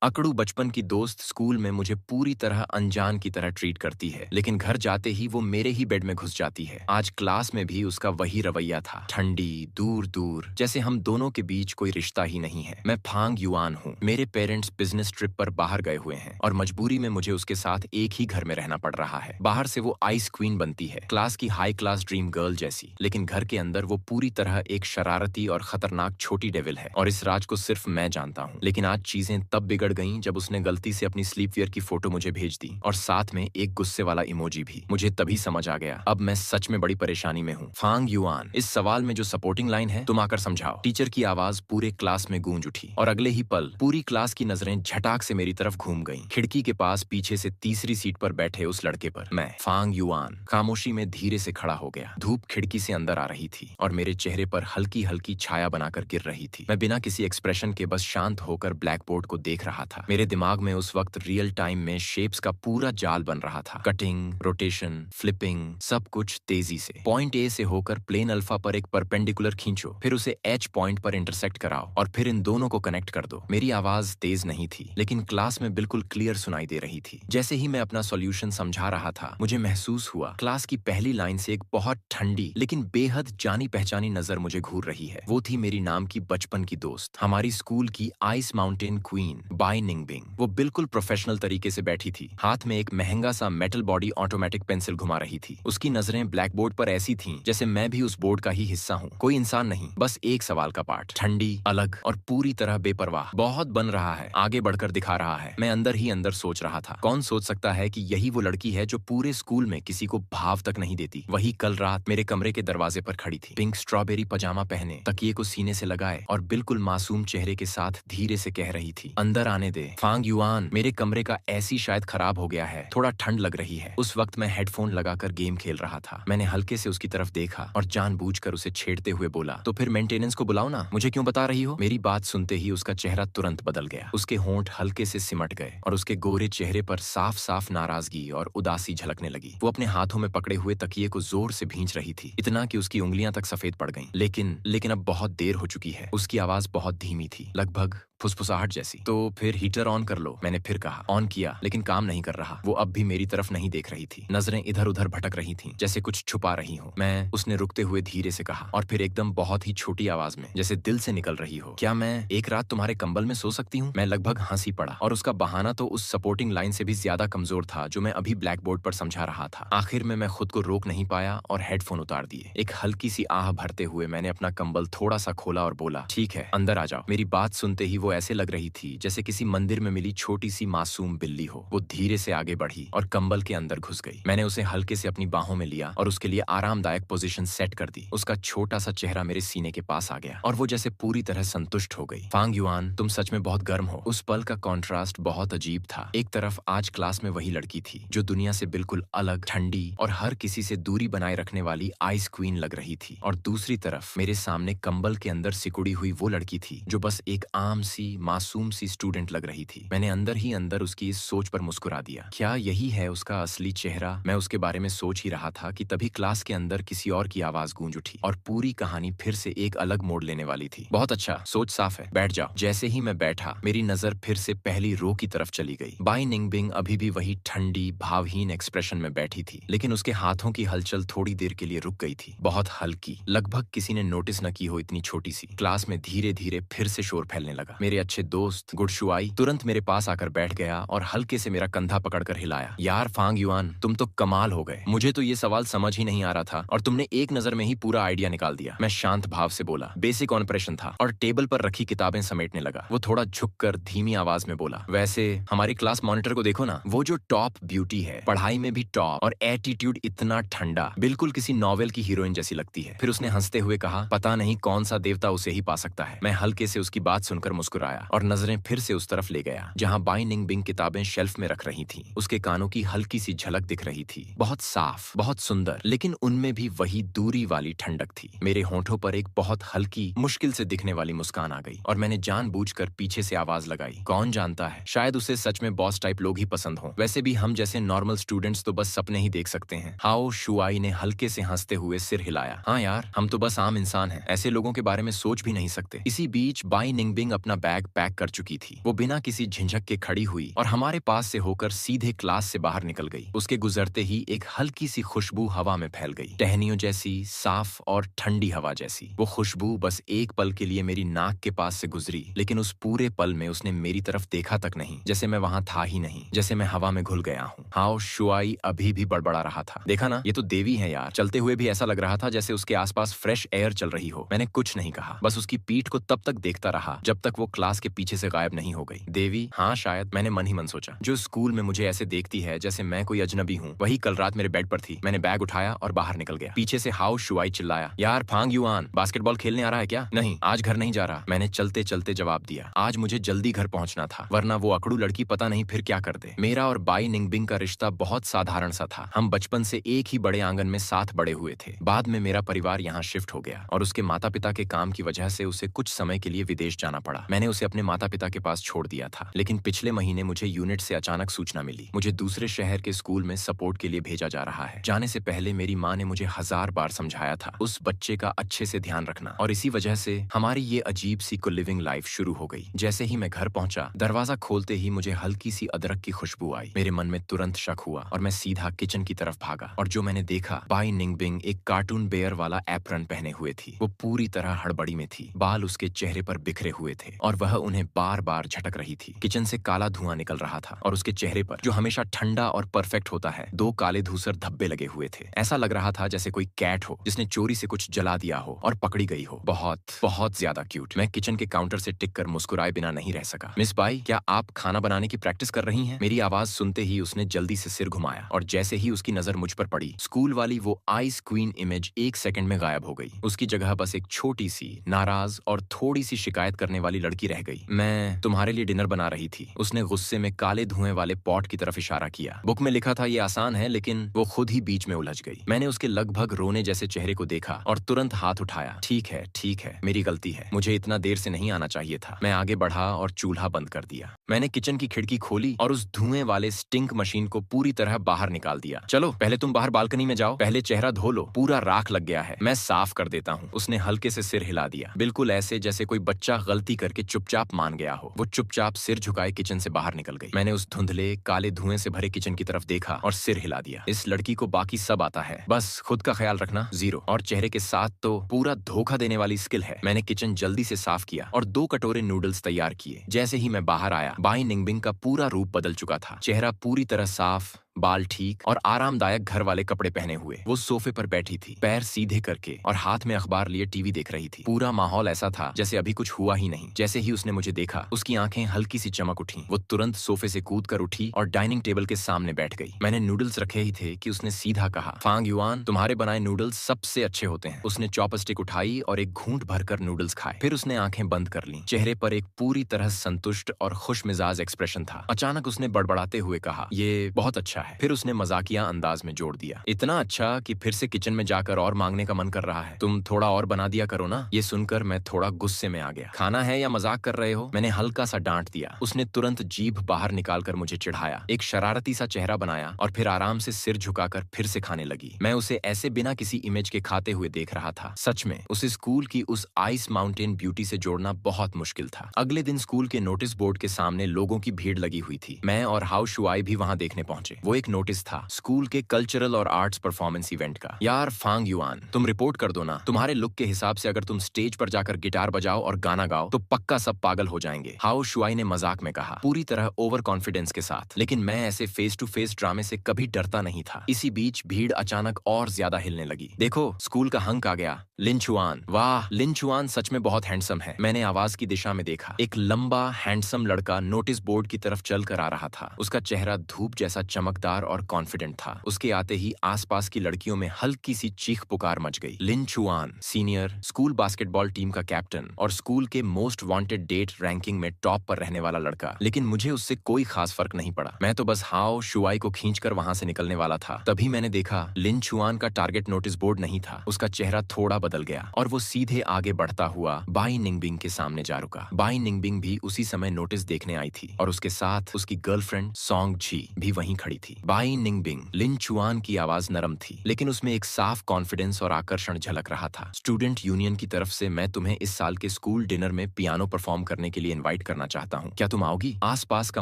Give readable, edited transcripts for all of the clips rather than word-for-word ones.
अकड़ू बचपन की दोस्त स्कूल में मुझे पूरी तरह अनजान की तरह ट्रीट करती है, लेकिन घर जाते ही वो मेरे ही बेड में घुस जाती है। आज क्लास में भी उसका वही रवैया था, ठंडी, दूर दूर, जैसे हम दोनों के बीच कोई रिश्ता ही नहीं है। मैं फांग युआन हूँ। मेरे पेरेंट्स बिजनेस ट्रिप पर बाहर गए हुए हैं और मजबूरी में मुझे उसके साथ एक ही घर में रहना पड़ रहा है। बाहर से वो आइस क्वीन बनती है, क्लास की हाई क्लास ड्रीम गर्ल जैसी, लेकिन घर के अंदर वो पूरी तरह एक शरारती और खतरनाक छोटी डेविल है, और इस राज को सिर्फ मैं जानता हूँ। लेकिन आज चीजें तब बिगड़ गईं जब उसने गलती से अपनी स्लीपवेयर की फोटो मुझे भेज दी, और साथ में एक गुस्से वाला इमोजी भी। मुझे तभी समझ आ गया, अब मैं सच में बड़ी परेशानी में हूँ। फांग युआन, इस सवाल में जो सपोर्टिंग लाइन है, तुम आकर समझाओ। टीचर की आवाज पूरे क्लास में गूंज उठी और अगले ही पल पूरी क्लास की नजरें झटाक से मेरी तरफ घूम गईं। खिड़की के पास पीछे से तीसरी सीट पर बैठे उस लड़के पर। मैं, फांग युआन, खामोशी में धीरे से खड़ा हो गया। धूप खिड़की से अंदर आ रही थी और मेरे चेहरे पर हल्की हल्की छाया बनाकर गिर रही थी। मैं बिना किसी एक्सप्रेशन के बस शांत होकर ब्लैक बोर्ड को देख रहा था। मेरे दिमाग में उस वक्त रियल टाइम में शेप्स का पूरा जाल बन रहा था। कटिंग, रोटेशन, फ्लिपिंग, सब कुछ तेजी से। पॉइंट ए से होकर प्लेन अल्फा पर एक परपेंडिकुलर खींचो, फिर उसे एच पॉइंट पर इंटरसेक्ट कराओ और फिर इन दोनों को कनेक्ट कर दो। मेरी आवाज तेज नहीं थी, लेकिन क्लास में बिल्कुल क्लियर सुनाई दे रही थी। जैसे ही मैं अपना सॉल्यूशन समझा रहा था, मुझे महसूस हुआ क्लास की पहली लाइन से एक बहुत ठंडी लेकिन बेहद जानी पहचानी नजर मुझे घूर रही है। वो थी मेरी नाम की बचपन की दोस्त, हमारी स्कूल की आइस माउंटेन क्वीन बाई निंगबिंग। वो बिल्कुल प्रोफेशनल तरीके से बैठी थी, हाथ में एक महंगा सा मेटल बॉडी ऑटोमेटिक पेंसिल घुमा रही थी। उसकी नजरें ब्लैक बोर्ड पर ऐसी थीं जैसे मैं भी उस बोर्ड का ही हिस्सा हूँ, कोई इंसान नहीं, बस एक सवाल का पार्ट। ठंडी, अलग और पूरी तरह बेपरवाह। बहुत बन रहा है, आगे बढ़कर दिखा रहा है, मैं अंदर ही अंदर सोच रहा था। कौन सोच सकता है कि यही वो लड़की है जो पूरे स्कूल में किसी को भाव तक नहीं देती। वही कल रात मेरे कमरे के दरवाजे पर खड़ी थी, पिंक स्ट्रॉबेरी पजामा पहने, तकिए को सीने से लगाए और बिल्कुल मासूम चेहरे के साथ धीरे से कह रही थी, अंदर आने दे। फांग युआन, मेरे कमरे का एसी शायद खराब हो गया है, थोड़ा ठंड लग रही है। उस वक्त मैं हेडफोन लगाकर गेम खेल रहा था। मैंने हल्के से उसकी तरफ देखा और जानबूझकर उसे छेड़ते हुए बोला, तो फिर मेंटेनेंस को बुलाओ ना, मुझे क्यों बता रही हो? मेरी बात सुनते ही उसका चेहरा तुरंत बदल गया। उसके होंठ हल्के से सिमट गए और उसके गोरे चेहरे पर साफ साफ नाराजगी और उदासी झलकने लगी। वो अपने हाथों में पकड़े हुए तकिए को जोर से भींच रही थी, इतना कि उसकी उंगलियां तक सफेद पड़ गईं। लेकिन अब बहुत देर हो चुकी है। उसकी आवाज बहुत धीमी थी, लगभग फुसफुसाहट जैसी। तो फिर हीटर ऑन कर लो, मैंने फिर कहा। ऑन किया, लेकिन काम नहीं कर रहा। वो अब भी मेरी तरफ नहीं देख रही थी, नजरें इधर उधर भटक रही थीं, जैसे कुछ छुपा रही हो। उसने रुकते हुए धीरे से कहा और फिर एकदम बहुत ही छोटी आवाज में, जैसे दिल से निकल रही हो, क्या मैं एक रात तुम्हारे कंबल में सो सकती हूँ? मैं लगभग हंसी पड़ा, और उसका बहाना तो उस सपोर्टिंग लाइन से भी ज्यादा कमजोर था जो मैं अभी ब्लैक बोर्ड पर समझा रहा था। आखिर में मैं खुद को रोक नहीं पाया और हेडफोन उतार दिए। एक हल्की सी आह भरते हुए मैंने अपना कंबल थोड़ा सा खोला और बोला, ठीक है, अंदर आ जाओ। मेरी बात सुनते ही वो ऐसे लग रही थी जैसे किसी मंदिर में मिली छोटी सी मासूम बिल्ली हो। वो धीरे से आगे बढ़ी और कंबल के अंदर घुस गई। मैंने उसे हल्के से अपनी बाहों में लिया और उसके लिए आरामदायक पोजीशन सेट कर दी। उसका छोटा सा चेहरा मेरे सीने के पास आ गया और वो जैसे पूरी तरह संतुष्ट हो गई। फांग युआन, तुम सच में बहुत गर्म हो। उस पल का कॉन्ट्रास्ट बहुत अजीब था। एक तरफ आज क्लास में वही लड़की थी जो दुनिया से बिल्कुल अलग, ठंडी और हर किसी से दूरी बनाए रखने वाली आइस क्वीन लग रही थी, और दूसरी तरफ मेरे सामने कंबल के अंदर सिकुड़ी हुई वो लड़की थी जो बस एक आम सी मासूम सी स्टूडेंट लग रही थी। मैंने अंदर ही अंदर उसकी इस सोच पर मुस्कुरा दिया। क्या यही है उसका असली चेहरा? मैं उसके बारे में सोच ही रहा था कि तभी क्लास के अंदर किसी और की आवाज गूंज उठी और पूरी कहानी फिर से एक अलग मोड़ लेने वाली थी। बहुत अच्छा, सोच साफ है, बैठ जाओ। जैसे ही मैं बैठा, मेरी नजर फिर से पहली रो की तरफ चली गई। बाई निंगबिंग अभी भी वही ठंडी, भावहीन एक्सप्रेशन में बैठी थी, लेकिन उसके हाथों की हलचल थोड़ी देर के लिए रुक गई थी, बहुत हल्की, लगभग किसी ने नोटिस न की हो इतनी छोटी सी। क्लास में धीरे धीरे फिर से शोर फैलने लगा। मेरे अच्छे दोस्त गुडशुआई तुरंत मेरे पास आकर बैठ गया और हल्के से मेरा कंधा पकड़कर हिलाया। यार फांग युआन, तुम तो कमाल हो गए। मुझे तो ये सवाल समझ ही नहीं आ रहा था और तुमने एक नजर में ही पूरा आइडिया निकाल दिया। मैं शांत भाव से बोला, बेसिक ऑपरेशन था, और टेबल पर रखी किताबें समेटने लगा। वो थोड़ा झुककर धीमी आवाज में बोला, वैसे हमारी क्लास मॉनिटर को देखो ना, वो जो टॉप ब्यूटी है, पढ़ाई में भी टॉप, और एटीट्यूड इतना ठंडा, बिल्कुल किसी नॉवेल की हीरोइन जैसी लगती है। फिर उसने हंसते हुए कहा, पता नहीं कौन सा देवता उसे ही पा सकता है। मैं हल्के से उसकी बात सुनकर मुस्कुराया और नजरें फिर से उस तरफ ले गया जहां बाई निंगबिंग किताबें शेल्फ में रख रही थीं। उसके कानों की हल्की सी झलक दिख रही थी, बहुत साफ, बहुत सुंदर, लेकिन उनमें भी वही दूरी वाली ठंडक थी। मेरे होंठों पर एक बहुत हल्की, मुश्किल से दिखने वाली मुस्कान आ गई और मैंने जानबूझकर पीछे से आवाज लगाई, कौन जानता है, शायद उसे सच में बॉस टाइप लोग ही पसंद हों। वैसे भी हम जैसे नॉर्मल स्टूडेंट्स तो बस सपने ही देख सकते हैं। हाओ शुआई ने हल्के से हंसते हुए सिर हिलाया, हाँ यार, हम तो बस आम इंसान हैं, ऐसे लोगों के बारे में सोच भी नहीं सकते। इसी बीच बाई निंगबिंग अपना बैग पैक कर चुकी थी। वो बिना किसी झिझक के खड़ी हुई और हमारे पास से होकर सीधे क्लास से बाहर निकल गई। उसके गुजरते ही एक हल्की सी खुशबू हवा में फैल गई, टहनियों जैसी, साफ और ठंडी हवा जैसी। वो खुशबू बस एक पल के लिए मेरी नाक के पास से गुजरी, लेकिन उस पूरे पल में उसने मेरी तरफ देखा तक नहीं, जैसे मैं वहां था ही नहीं, जैसे मैं हवा में घुल गया हूँ। हाओ शुआई अभी भी बड़बड़ा रहा था। देखा ना, ये तो देवी है यार। चलते हुए भी ऐसा लग रहा था जैसे उसके आसपास फ्रेश एयर चल रही हो। मैंने कुछ नहीं कहा, बस उसकी पीठ को तब तक देखता रहा जब तक वो क्लास के पीछे से गायब नहीं हो गई। देवी? हाँ शायद, मैंने मन ही मन सोचा। जो स्कूल में मुझे ऐसे देखती है जैसे मैं कोई अजनबी हूँ, वही कल रात मेरे बेड पर थी। मैंने बैग उठाया और बाहर निकल गया। पीछे से हाओ शुआई चिल्लाया, यार फांग युआन, बास्केटबॉल खेलने आ रहा है क्या? नहीं, आज घर नहीं जा रहा। मैंने चलते चलते जवाब दिया, आज मुझे जल्दी घर पहुंचना था, वरना वो अकड़ू लड़की पता नहीं फिर क्या कर दे। मेरा और बाई निंगबिंग का रिश्ता बहुत साधारण सा था। हम बचपन से एक ही बड़े आंगन में साथ बड़े हुए थे। बाद में मेरा परिवार यहाँ शिफ्ट हो गया और उसके माता पिता के काम की वजह से उसे कुछ समय के लिए विदेश जाना पड़ा। मैंने उसे अपने माता पिता के पास छोड़ दिया था, लेकिन पिछले महीने मुझे यूनिट से अचानक सूचना मिली, मुझे दूसरे शहर के स्कूल में सपोर्ट के लिए भेजा जा रहा है। जाने से पहले मेरी माँ ने मुझे 1000 बार समझाया था, उस बच्चे का अच्छे से ध्यान रखना, और इसी वजह से हमारी ये अजीब सी को लिविंग लाइफ शुरू हो गई। जैसे ही मैं घर पहुंचा, दरवाजा खोलते ही मुझे हल्की सी अदरक की खुशबू आई। मेरे मन में तुरंत शक हुआ और मैं सीधा किचन की तरफ भागा, और जो मैंने देखा, बाई निंगबिंग एक कार्टून बेयर वाला एप्रन पहने हुए थी। वो पूरी तरह हड़बड़ी में थी, बाल उसके चेहरे पर बिखरे हुए थे और वह उन्हें बार बार झटक रही थी। किचन से काला धुआं निकल रहा था और उसके चेहरे पर, जो हमेशा ठंडा और परफेक्ट होता है, 2 काले धूसर धब्बे लगे हुए थे। ऐसा लग रहा था जैसे कोई कैट हो जिसने चोरी से कुछ जला दिया हो और पकड़ी गई हो। बहुत बहुत ज्यादा क्यूट। मैं किचन के काउंटर से टिक कर मुस्कुराए बिना नहीं रह सका। मिस बाई, क्या आप खाना बनाने की प्रैक्टिस कर रही हैं? मेरी आवाज सुनते ही उसने जल्दी से सिर घुमाया और जैसे ही उसकी नजर मुझ पर पड़ी, स्कूल वाली वो आइस क्वीन इमेज 1 सेकंड में गायब हो गई। उसकी जगह बस एक छोटी सी, नाराज और थोड़ी सी शिकायत करने वाली लड़की रह गई। मैं तुम्हारे लिए डिनर बना रही थी। उसने गुस्से में काले धुएं वाले पॉट की तरफ इशारा किया। बुक में लिखा था ये आसान है, लेकिन वो खुद ही बीच में उलझ गई। मैंने उसके लगभग रोने जैसे चेहरे को देखा और तुरंत हाथ उठाया। ठीक है, मेरी गलती है, मुझे इतना देर से नहीं आना चाहिए था। मैं आगे बढ़ा और चूल्हा बंद कर दिया। मैंने किचन की खिड़की खोली और उस धुएं वाले स्टिंक मशीन को पूरी तरह बाहर निकाल दिया। चलो पहले तुम बाहर बालकनी में जाओ, पहले चेहरा धो लो, पूरा राख लग गया है, मैं साफ कर देता हूँ। उसने हल्के से सिर हिला दिया, बिल्कुल ऐसे जैसे कोई बच्चा गलती करके चुपचाप मान गया हो। वो चुपचाप सिर झुकाए किचन से बाहर निकल गई। मैंने उस धुंधले काले धुएं से भरे किचन की तरफ देखा और सिर हिला दिया। इस लड़की को बाकी सब आता है, बस खुद का ख्याल रखना जीरो, और चेहरे के साथ तो पूरा धोखा देने वाली स्किल है। मैंने किचन जल्दी से साफ किया और 2 कटोरे नूडल्स तैयार किए। जैसे ही मैं बाहर आया, बाई निंगबिंग का पूरा रूप बदल चुका था। चेहरा पूरी तरह साफ, बाल ठीक और आरामदायक घर वाले कपड़े पहने हुए। वो सोफे पर बैठी थी, पैर सीधे करके, और हाथ में अखबार लिए टीवी देख रही थी। पूरा माहौल ऐसा था जैसे अभी कुछ हुआ ही नहीं। जैसे ही उसने मुझे देखा, उसकी आंखें हल्की सी चमक उठी। वो तुरंत सोफे से कूद कर उठी और डाइनिंग टेबल के सामने बैठ गई। मैंने नूडल्स रखे ही थे कि उसने सीधा कहा, फांग युआन, तुम्हारे बनाए नूडल्स सबसे अच्छे होते हैं। उसने चॉपस्टिक उठाई और एक घूंट भरकर नूडल्स खाए। फिर उसने आंखें बंद कर ली। चेहरे पर एक पूरी तरह संतुष्ट और खुश मिजाज एक्सप्रेशन था। अचानक उसने बड़बड़ाते हुए कहा, ये बहुत अच्छा है। फिर उसने मजाकिया अंदाज में जोड़ दिया, इतना अच्छा कि फिर से किचन में जाकर और मांगने का मन कर रहा है। तुम थोड़ा और बना दिया करो ना। ये सुनकर मैं थोड़ा गुस्से में आ गया। खाना है या मजाक कर रहे हो? मैंने हल्का सा डांट दिया। उसने तुरंत जीभ बाहर निकालकर मुझे चिढ़ाया, एक शरारती सा चेहरा बनाया और फिर आराम से सिर झुकाकर फिर से खाने लगी। मैं उसे ऐसे बिना किसी इमेज के खाते हुए देख रहा था। सच में उसे स्कूल की उस आइस माउंटेन ब्यूटी से जोड़ना बहुत मुश्किल था। अगले दिन स्कूल के नोटिस बोर्ड के सामने लोगों की भीड़ लगी हुई थी। मैं और हाउ शुआई भी वहां देखने पहुंचे। वो एक नोटिस था, स्कूल के कल्चरल और आर्ट्स परफॉर्मेंस इवेंट का। यार फांग युआन, तुम रिपोर्ट कर दो ना। तुम्हारे लुक के हिसाब से अगर तुम स्टेज पर जाकर गिटार बजाओ और गाना गाओ तो पक्का सब पागल हो जाएंगे, हाउ शुआई ने मजाक में कहा, पूरी तरह ओवर कॉन्फिडेंस के साथ। लेकिन मैं ऐसे फेस टू फेस ड्रामे से कभी डरता नहीं था। इसी बीच भीड़ अचानक और ज्यादा हिलने लगी। देखो, स्कूल का हंक आ गया, लिन चुआन। वाह, लिन चुआन सच में बहुत हैंडसम है। मैंने आवाज की दिशा में देखा। एक लंबा हैंडसम लड़का नोटिस बोर्ड की तरफ चल कर आ रहा था। उसका चेहरा धूप जैसा चमकदार और कॉन्फिडेंट था। उसके आते ही आसपास की लड़कियों में हल्की सी चीख पुकार मच गई। लिन चुआन, सीनियर, स्कूल बास्केटबॉल टीम का कैप्टन और स्कूल के मोस्ट वांटेड डेट रैंकिंग में टॉप पर रहने वाला लड़का। लेकिन मुझे उससे कोई खास फर्क नहीं पड़ा। मैं तो बस हाओ शुआई को खींचकर वहां से निकलने वाला था। तभी मैंने देखा लिन चुआन का टारगेट नोटिस बोर्ड नहीं था। उसका चेहरा थोड़ा बदल गया और वो सीधे आगे बढ़ता हुआ बाई निंगबिंग के सामने जा रुका। बाई निंगबिंग भी उसी समय नोटिस देखने आई थी और उसके साथ उसकी गर्लफ्रेंड सॉन्ग जी भी वहीं खड़ी थी। थी। बाई निंगबिंग, लिन चुआन की आवाज नरम थी, लेकिन उसमें एक साफ कॉन्फिडेंस और आकर्षण झलक रहा था। स्टूडेंट यूनियन की तरफ से मैं तुम्हें इस साल के स्कूल डिनर में पियानो परफॉर्म करने के लिए इनवाइट करना चाहता हूँ। क्या तुम आओगी? आसपास का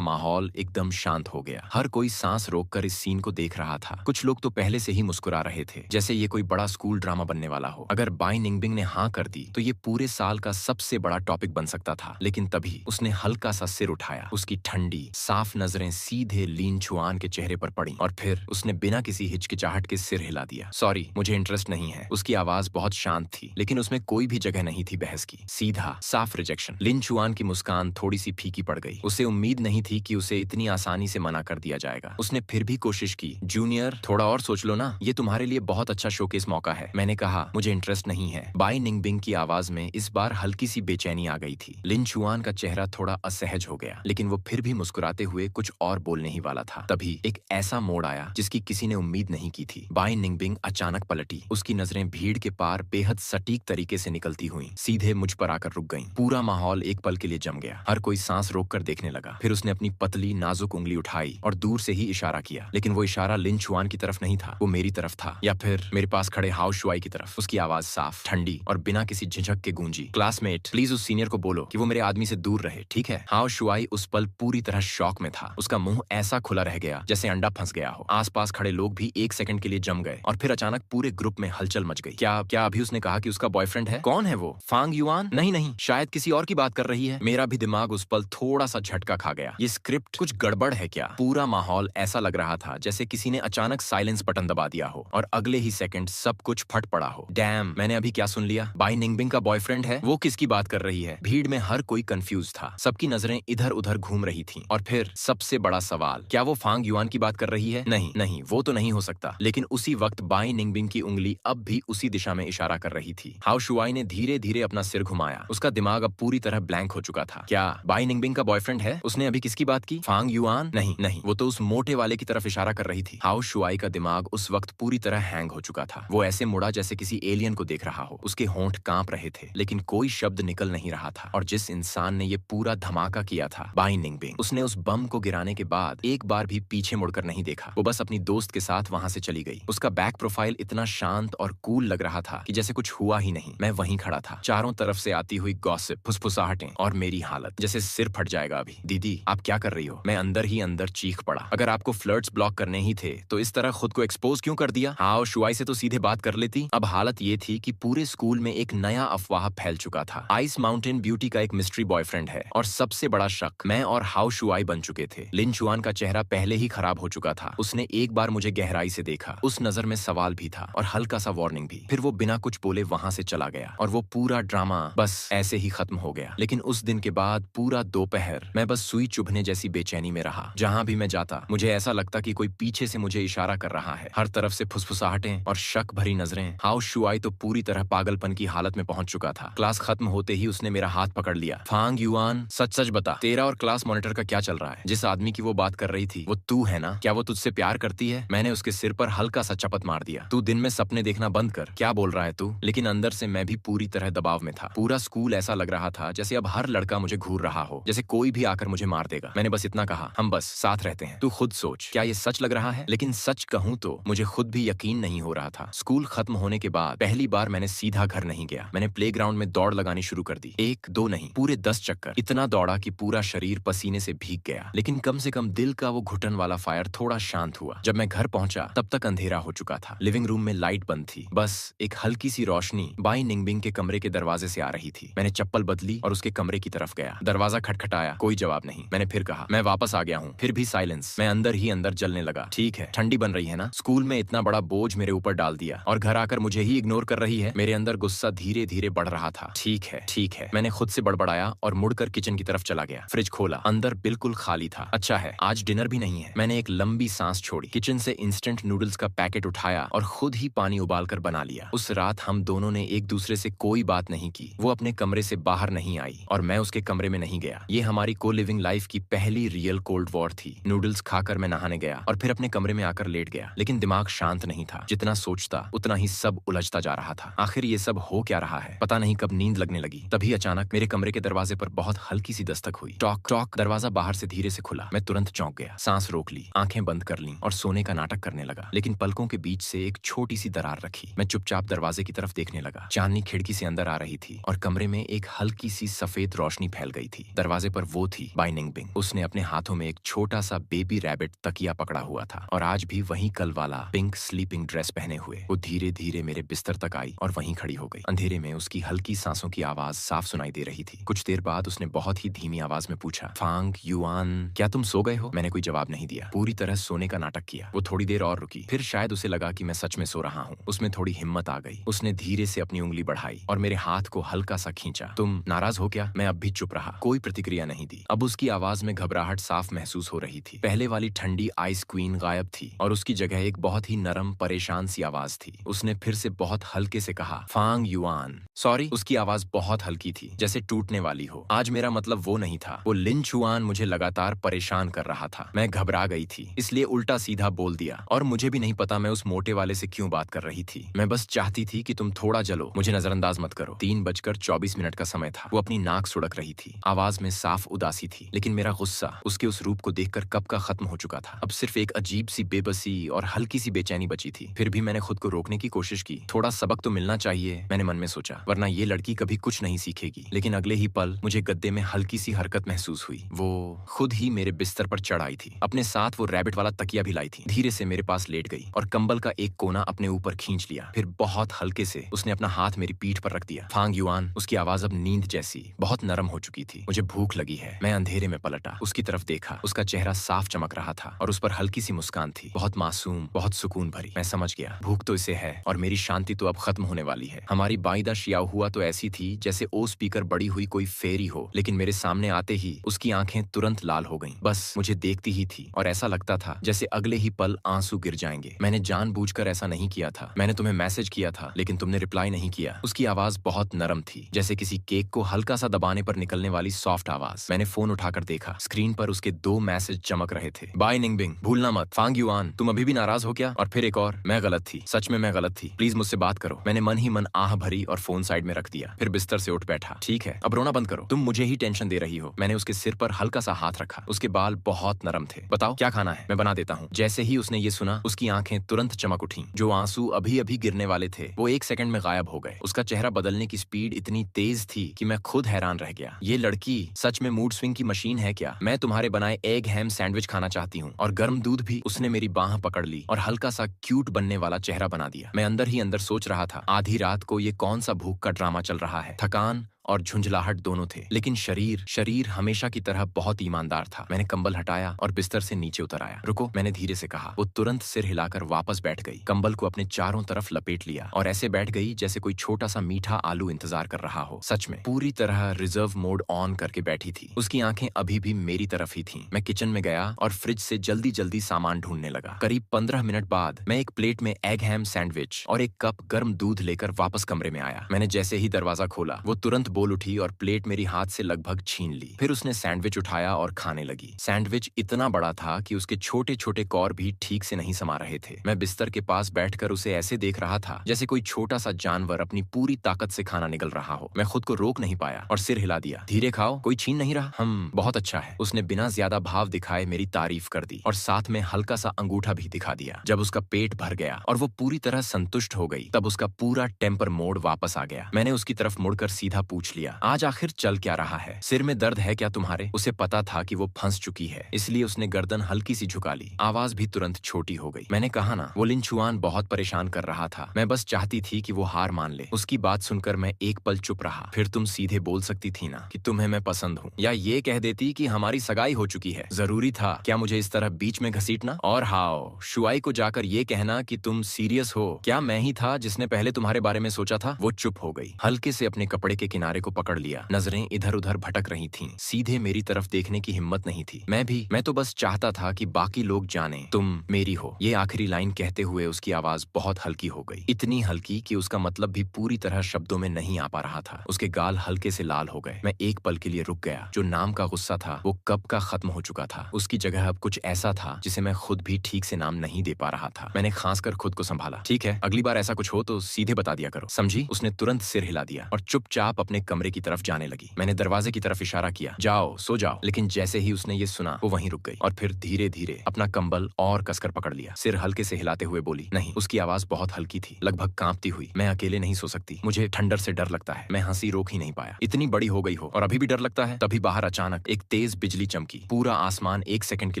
माहौल एकदम शांत हो गया। हर कोई सांस रोककर इस सीन को देख रहा था। कुछ लोग तो पहले से ही मुस्कुरा रहे थे, जैसे ये कोई बड़ा स्कूल ड्रामा बनने वाला हो। अगर बाई निंगबिंग ने हाँ कर दी तो ये पूरे साल का सबसे बड़ा टॉपिक बन सकता था। लेकिन तभी उसने हल्का सा सिर उठाया। उसकी ठंडी साफ नजरें सीधे लिन चुआन के चेहरे पर पड़ी और फिर उसने बिना किसी हिचकिचाहट के सिर हिला दिया। सॉरी, मुझे इंटरेस्ट नहीं है। उसकी आवाज बहुत शांत थी, लेकिन उसमें कोई भी जगह नहीं थी बहस की। सीधा साफ रिजेक्शन। लिन चुआन की मुस्कान थोड़ी सी फीकी पड़ गई। उसे उम्मीद नहीं थी कि उसे इतनी आसानी से मना कर दिया जाएगा। उसने फिर भी कोशिश की। जूनियर, थोड़ा और सोच लो ना, ये तुम्हारे लिए बहुत अच्छा शोकेस मौका है। मैंने कहा मुझे इंटरेस्ट नहीं है। बाई निंगबिंग की आवाज में इस बार हल्की सी बेचैनी आ गई थी। लिन चुआन का चेहरा थोड़ा असहज हो गया, लेकिन वो फिर भी मुस्कुराते हुए कुछ और बोलने ही वाला था। तभी एक ऐसा मोड़ आया जिसकी किसी ने उम्मीद नहीं की थी। बाई निंगबिंग अचानक पलटी। उसकी नजरें भीड़ के पार बेहद सटीक तरीके से निकलती हुई सीधे मुझ पर आकर रुक गईं। पूरा माहौल एक पल के लिए जम गया। हर कोई सांस रोककर देखने लगा। फिर उसने अपनी पतली नाजुक उंगली उठाई और दूर से ही इशारा किया, लेकिन वो इशारा लिन चुआन की तरफ नहीं था, वो मेरी तरफ था, या फिर मेरे पास खड़े हाउ शुआई की तरफ। उसकी आवाज साफ, ठंडी और बिना किसी झिझक के गूंजी। क्लासमेट, प्लीज उस सीनियर को बोलो कि वो मेरे आदमी से दूर रहे, ठीक है? हाउ शुआई उस पल पूरी तरह शॉक में था। उसका मुंह ऐसा खुला रह गया जैसे अंडा फंस गया हो। आसपास खड़े लोग भी एक सेकंड के लिए जम गए और फिर अचानक पूरे ग्रुप में हलचल मच गई। क्या क्या अभी उसने कहा कि उसका बॉयफ्रेंड है? कौन है वो? फांग युआन? नहीं नहीं, शायद किसी और की बात कर रही है। मेरा भी दिमाग उस पल थोड़ा सा झटका खा गया। ये स्क्रिप्ट कुछ गड़बड़ है क्या? पूरा माहौल ऐसा लग रहा था जैसे किसी ने अचानक साइलेंस बटन दबा दिया हो और अगले ही सेकंड सब कुछ फट पड़ा हो। डैम, मैंने अभी क्या सुन लिया? बाई निंगबिंग का बॉयफ्रेंड है? वो किसकी बात कर रही है? भीड़ में हर कोई कंफ्यूज था। सबकी नजरें इधर उधर घूम रही थीं। और फिर सबसे बड़ा सवाल, क्या वो फांग युआन की बात कर रही है? नहीं नहीं, वो तो नहीं हो सकता। लेकिन उसी वक्त बाई निंगबिंग की उंगली अब भी उसी दिशा में इशारा कर रही थी। हाउ शुआई ने धीरे धीरे अपना सिर घुमाया। उसका दिमाग अब पूरी तरह ब्लैंक हो चुका था। क्या बाई निंगबिंग का बॉयफ्रेंड है? उसने अभी किसकी बात की? फांग युआन? नहीं नहीं, वो तो उस मोटे वाले की तरफ इशारा कर रही थी। हाउ शुआई का दिमाग उस वक्त पूरी तरह हैंग हो चुका था। वो ऐसे मुड़ा जैसे किसी एलियन को देख रहा हो। उसके होंठ कांप रहे थे, लेकिन कोई शब्द निकल नहीं रहा था। और जिस इंसान ने ये पूरा धमाका किया था, बाई निंगबिंग, उसने उस बम को गिराने के बाद एक बार भी पीछे मुड़कर नहीं देखा। वो बस अपनी दोस्त के साथ वहां से चली गई। उसका बैक प्रोफाइल इतना शांत और कूल लग रहा था कि जैसे कुछ हुआ ही नहीं। मैं वहीं खड़ा था, चारों तरफ से आती हुई गॉसिप, फुसफुसाहटें और मेरी हालत जैसे सिर फट जाएगा अभी। दीदी, आप क्या कर रही हो? मैं अंदर ही अंदर चीख पड़ा। अगर आपको फ्लर्ट्स ब्लॉक करने ही थे तो इस तरह खुद को एक्सपोज क्यों कर दिया? हाउ शुआई से तो सीधे बात कर लेती। अब हालत ये थी कि पूरे स्कूल में एक नया अफवाह फैल चुका था। आइस माउंटेन ब्यूटी का एक मिस्ट्री बॉयफ्रेंड है और सबसे बड़ा शक मैं और हाउ शुआई बन चुके थे। लिन चुआन का चेहरा पहले ही खराब हो चुका था। उसने एक बार मुझे गहराई से देखा। उस नजर में सवाल भी था और हल्का सा वार्निंग भी। फिर वो बिना कुछ बोले वहां से चला गया और वो पूरा ड्रामा बस ऐसे ही खत्म हो गया। लेकिन उस दिन के बाद पूरा दोपहर मैं बस सुई चुभने जैसी बेचैनी में रहा। जहां भी मैं जाता मुझे ऐसा लगता कि कोई पीछे से मुझे इशारा कर रहा है। हर तरफ से फुसफुसाहटें और शक भरी नजरें। हाउ शुआई तो पूरी तरह पागलपन की हालत में पहुंच चुका था। क्लास खत्म होते ही उसने मेरा हाथ पकड़ लिया। फांग युआन, सच सच बता, तेरा और क्लास मॉनिटर का क्या चल रहा है? जिस आदमी की वो बात कर रही थी वो तू है ना? क्या वो तुझसे प्यार करती है? मैंने उसके सिर पर हल्का सा चपत मार दिया। तू दिन में सपने देखना बंद कर। क्या बोल रहा है तू? लेकिन अंदर से मैं भी पूरी तरह दबाव में था। पूरा स्कूल ऐसा लग रहा था जैसे अब हर लड़का मुझे घूर रहा हो, जैसे कोई भी आकर मुझे मार देगा। मैंने बस इतना कहा, हम बस साथ रहते हैं। तू खुद सोच, क्या ये सच लग रहा है? लेकिन सच कहूं तो मुझे खुद भी यकीन नहीं हो रहा था। स्कूल खत्म होने के बाद पहली बार मैंने सीधा घर नहीं गया। मैंने प्लेग्राउंड में दौड़ लगानी शुरू कर दी। 1 2 नहीं, पूरे 10 चक्कर। इतना दौड़ा कि पूरा शरीर पसीने से भीग गया। लेकिन कम से कम दिल का वो घुटन वाला फायर थोड़ा शांत हुआ। जब मैं घर पहुंचा तब तक अंधेरा हो चुका था। लिविंग रूम में लाइट बंद थी। बस एक हल्की सी रोशनी बाई निंगबिंग के कमरे के दरवाजे से आ रही थी। मैंने चप्पल बदली और उसके कमरे की तरफ गया। दरवाजा खटखटाया, कोई जवाब नहीं। मैंने फिर कहा, मैं वापस आ गया हूँ। फिर भी साइलेंस। मैं अंदर ही अंदर जलने लगा। ठीक है, ठंडी बन रही है ना? स्कूल में इतना बड़ा बोझ मेरे ऊपर डाल दिया और घर आकर मुझे ही इग्नोर कर रही है। मेरे अंदर गुस्सा धीरे धीरे बढ़ रहा था। ठीक है ठीक है, मैंने खुद से बड़बड़ाया और मुड़कर किचन की तरफ चला गया। फ्रिज खोला, अंदर बिल्कुल खाली था। अच्छा है, आज डिनर भी नहीं है। मैंने एक लंबी सांस छोड़ी, किचन से इंस्टेंट नूडल्स का पैकेट उठाया और खुद ही पानी उबालकर बना लिया। उस रात हम दोनों ने एक दूसरे से कोई बात नहीं की। वो अपने कमरे से बाहर नहीं आई और मैं उसके कमरे में नहीं गया। ये हमारी को लिविंग लाइफ की पहली रियल कोल्ड वॉर थी। नूडल्स खाकर मैं नहाने गया और फिर अपने कमरे में आकर लेट गया। लेकिन दिमाग शांत नहीं था। जितना सोचता उतना ही सब उलझता जा रहा था। आखिर ये सब हो क्या रहा है? पता नहीं कब नींद लगने लगी। तभी अचानक मेरे कमरे के दरवाजे पर बहुत हल्की सी दस्तक हुई। Talk talk. दरवाजा बाहर से धीरे से खुला। मैं तुरंत चौंक गया, सांस रोक ली, आंखें बंद कर लीं और सोने का नाटक करने लगा, लेकिन पलकों के बीच से एक छोटी सी दरार रखी। मैं चुपचाप दरवाजे की तरफ देखने लगा। चांदनी खिड़की से अंदर आ रही थी और कमरे में एक हल्की सी सफेद रोशनी फैल गई थी। दरवाजे पर वो थी, बाई निंगबिंग। उसने अपने हाथों में एक छोटा सा बेबी रैबिट तकिया पकड़ा हुआ था और आज भी वही कल वाला पिंक स्लीपिंग ड्रेस पहने हुए वो धीरे धीरे मेरे बिस्तर तक आई और वहीं खड़ी हो गई। अंधेरे में उसकी हल्की सांसों की आवाज साफ सुनाई दे रही थी। कुछ देर बाद उसने बहुत ही धीमी आवाज में पूछा, फांग युआन, क्या तुम सो गए हो? मैंने कोई जवाब नहीं दिया, पूरी तरह सोने का नाटक किया। वो थोड़ी देर और रुकी, फिर शायद उसे लगा कि मैं सच में सो रहा हूँ। उसमें थोड़ी हिम्मत आ गई। उसने धीरे से अपनी उंगली बढ़ाई और मेरे हाथ को हल्का सा खींचा। तुम नाराज हो क्या? मैं अब भी चुप रहा, कोई प्रतिक्रिया नहीं दी। अब उसकी आवाज में घबराहट साफ महसूस हो रही थी। पहले वाली ठंडी आइस क्वीन गायब थी और उसकी जगह एक बहुत ही नरम परेशान सी आवाज थी। उसने फिर से बहुत हल्के से कहा, फांग युआन। सॉरी। उसकी आवाज बहुत हल्की थी, जैसे टूटने वाली हो। आज मेरा मतलब वो नहीं था। वो लिन चुआन मुझे लगातार परेशान कर रहा था। मैं घबरा गई थी, इसलिए उल्टा सीधा बोल दिया और मुझे भी नहीं पता मैं उस मोटे वाले से क्यों बात कर रही थी। मैं बस चाहती थी कि तुम थोड़ा जलो, मुझे नजरअंदाज मत करो। 3:24 का समय था। वो अपनी नाक सुड़क रही थी। आवाज में साफ उदासी थी, लेकिन मेरा गुस्सा उसके उस रूप को देखकर कब का खत्म हो चुका था। अब सिर्फ एक अजीब सी बेबसी और हल्की सी बेचैनी बची थी। फिर भी मैंने खुद को रोकने की कोशिश की। थोड़ा सबक तो मिलना चाहिए, मैंने मन में सोचा, वरना ये लड़की कभी कुछ नहीं सीखेगी। लेकिन अगले ही पल मुझे गद्दे में हल्की सी हरकत महसूस हुई। वो खुद ही मेरे बिस्तर पर चढ़ आई थी। अपने साथ वो रैबिट वाला तकिया भी लाई थी। धीरे से मेरे पास लेट गई और कंबल का एक कोना अपने ऊपर खींच लिया। फिर बहुत हल्के से उसने अपना हाथ मेरी पीठ पर रख दिया। फांग युआन। उसकी आवाज अब नींद जैसी बहुत नरम हो चुकी थी। मुझे भूख लगी है। मैं अंधेरे में पलटा, उसकी तरफ देखा। उसका चेहरा साफ चमक रहा था और उस पर हल्की सी मुस्कान थी, बहुत मासूम, बहुत सुकून भरी। मैं समझ गया, भूख तो इसे है और मेरी शांति तो अब खत्म होने वाली है। हमारी बाइदा शियाओ हुआ तो ऐसी थी जैसे ओ स्पीकर बड़ी हुई कोई फेरी हो, लेकिन मेरे सामने आते ही उसकी आंखें तुरंत लाल हो गईं। बस मुझे देखती ही थी और ऐसा लगता था जैसे अगले ही पल आंसू गिर जाएंगे। मैंने जानबूझकर ऐसा नहीं किया था। मैंने तुम्हें मैसेज किया था, लेकिन तुमने रिप्लाई नहीं किया। उसकी आवाज बहुत नरम थी, जैसे किसी केक को हल्का सा दबाने पर निकलने वाली सॉफ्ट आवाज। मैंने फोन उठाकर देखा, स्क्रीन पर उसके 2 मैसेज चमक रहे थे। बाय निंगबिंग, भूलना मत। फांग युआन, तुम अभी भी नाराज हो क्या? और फिर एक और, मैं गलत थी, सच में मैं गलत थी, प्लीज मुझसे बात करो। मैंने मन ही मन आह भरी और फोन साइड में रख दिया। फिर बिस्तर से उठ बैठा। ठीक है, अब रोना बंद करो, तुम मुझे ही टेंशन दे रही हो। मैंने उसके सिर पर हल्का सा हाथ रखा। उसके बाल बहुत नरम थे। बताओ क्या खाना है, मैं बना देता हूँ। जैसे ही उसने ये सुना, उसकी आंखें तुरंत चमक उठी। जो आंसू अभी अभी गिरने वाले थे वो 1 सेकंड में गायब हो गए। उसका चेहरा बदलने की स्पीड इतनी तेज थी कि मैं खुद हैरान रह गया। ये लड़की सच में मूड स्विंग की मशीन है क्या? मैं तुम्हारे बनाए एग हैम सैंडविच खाना चाहती हूँ और गर्म दूध भी। उसने मेरी बाह पकड़ ली और हल्का सा क्यूट बनने वाला चेहरा बना दिया। मैं अंदर ही अंदर सोच रहा था, आधी रात को ये कौन सा भूख का ड्रामा चल रहा है। थकान और झुंझलाहट दोनों थे, लेकिन शरीर हमेशा की तरह बहुत ईमानदार था। मैंने कंबल हटाया और बिस्तर से नीचे उतर आया। रुको, मैंने धीरे से कहा। वो तुरंत सिर हिलाकर वापस बैठ गई, कंबल को अपने चारों तरफ लपेट लिया और ऐसे बैठ गई जैसे कोई छोटा सा मीठा आलू इंतजार कर रहा हो। सच में पूरी तरह रिजर्व मोड ऑन करके बैठी थी। उसकी आंखें अभी भी मेरी तरफ ही थीं। मैं किचन में गया और फ्रिज से जल्दी जल्दी सामान ढूंढने लगा। करीब 15 मिनट बाद मैं एक प्लेट में एग हैम सैंडविच और एक कप गर्म दूध लेकर वापस कमरे में आया। मैंने जैसे ही दरवाजा खोला, वो तुरंत बोल उठी और प्लेट मेरी हाथ से लगभग छीन ली। फिर उसने सैंडविच उठाया और खाने लगी। सैंडविच इतना बड़ा था कि उसके छोटे छोटे कौर भी ठीक से नहीं समा रहे थे। मैं बिस्तर के पास बैठकर उसे ऐसे देख रहा था जैसे कोई छोटा सा जानवर अपनी पूरी ताकत से खाना निगल रहा हो। मैं खुद को रोक नहीं पाया और सिर हिला दिया। धीरे खाओ, कोई छीन नहीं रहा। बहुत अच्छा है। उसने बिना ज्यादा भाव दिखाए मेरी तारीफ कर दी और साथ में हल्का सा अंगूठा भी दिखा दिया। जब उसका पेट भर गया और वो पूरी तरह संतुष्ट हो गई, तब उसका पूरा टेम्पर मोड वापस आ गया। मैंने उसकी तरफ मुड़कर सीधा पूछ लिया, आज आखिर चल क्या रहा है? सिर में दर्द है क्या तुम्हारे? उसे पता था कि वो फंस चुकी है, इसलिए उसने गर्दन हल्की सी झुका ली। आवाज भी तुरंत छोटी हो गई। मैंने कहा ना, वो लिन चुआन बहुत परेशान कर रहा था। मैं बस चाहती थी कि वो हार मान ले। उसकी बात सुनकर मैं एक पल चुप रहा। फिर तुम सीधे बोल सकती थी ना कि तुम्हें मैं पसंद हूँ, या ये कह देती कि हमारी सगाई हो चुकी है। जरूरी था क्या मुझे इस तरह बीच में घसीटना? और हाओ, शुआई को जाकर ये कहना कि तुम सीरियस हो। क्या मैं ही था जिसने पहले तुम्हारे बारे में सोचा था? वो चुप हो गई, हल्के से अपने कपड़े के किनारे को पकड़ लिया। नजरें इधर उधर भटक रही थीं। सीधे मेरी तरफ देखने की हिम्मत नहीं थी। मैं तो बस चाहता था कि बाकी लोग जाने तुम मेरी हो। ये आखिरी लाइन कहते हुए उसकी आवाज बहुत हल्की हो गई, इतनी हल्की कि उसका मतलब भी पूरी तरह शब्दों में नहीं आ पा रहा था। उसके गाल हल्के से लाल हो गए। मैं एक पल के लिए रुक गया। जो नाम का गुस्सा था वो कब का खत्म हो चुका था। उसकी जगह अब कुछ ऐसा था जिसे मैं खुद भी ठीक से नाम नहीं दे पा रहा था। मैंने खांस कर खुद को संभाला। ठीक है, अगली बार ऐसा कुछ हो तो सीधे बता दिया करो, समझी? उसने तुरंत सिर हिला दिया और चुपचाप अपने अपने कमरे की तरफ जाने लगी। मैंने दरवाजे की तरफ इशारा किया, जाओ सो जाओ, लेकिन जैसे ही उसने ये सुना वो वहीं रुक गई और फिर धीरे धीरे अपना कंबल और कसकर पकड़ लिया। सिर हल्के से हिलाते हुए बोली, नहीं। उसकी आवाज बहुत हल्की थी, लगभग कांपती हुई। मैं अकेले नहीं सो सकती, मुझे ठंडर से डर लगता है। मैं हंसी रोक ही नहीं पाया। इतनी बड़ी हो गई हो और अभी भी डर लगता है? तभी बाहर अचानक एक तेज बिजली चमकी, पूरा आसमान एक सेकंड के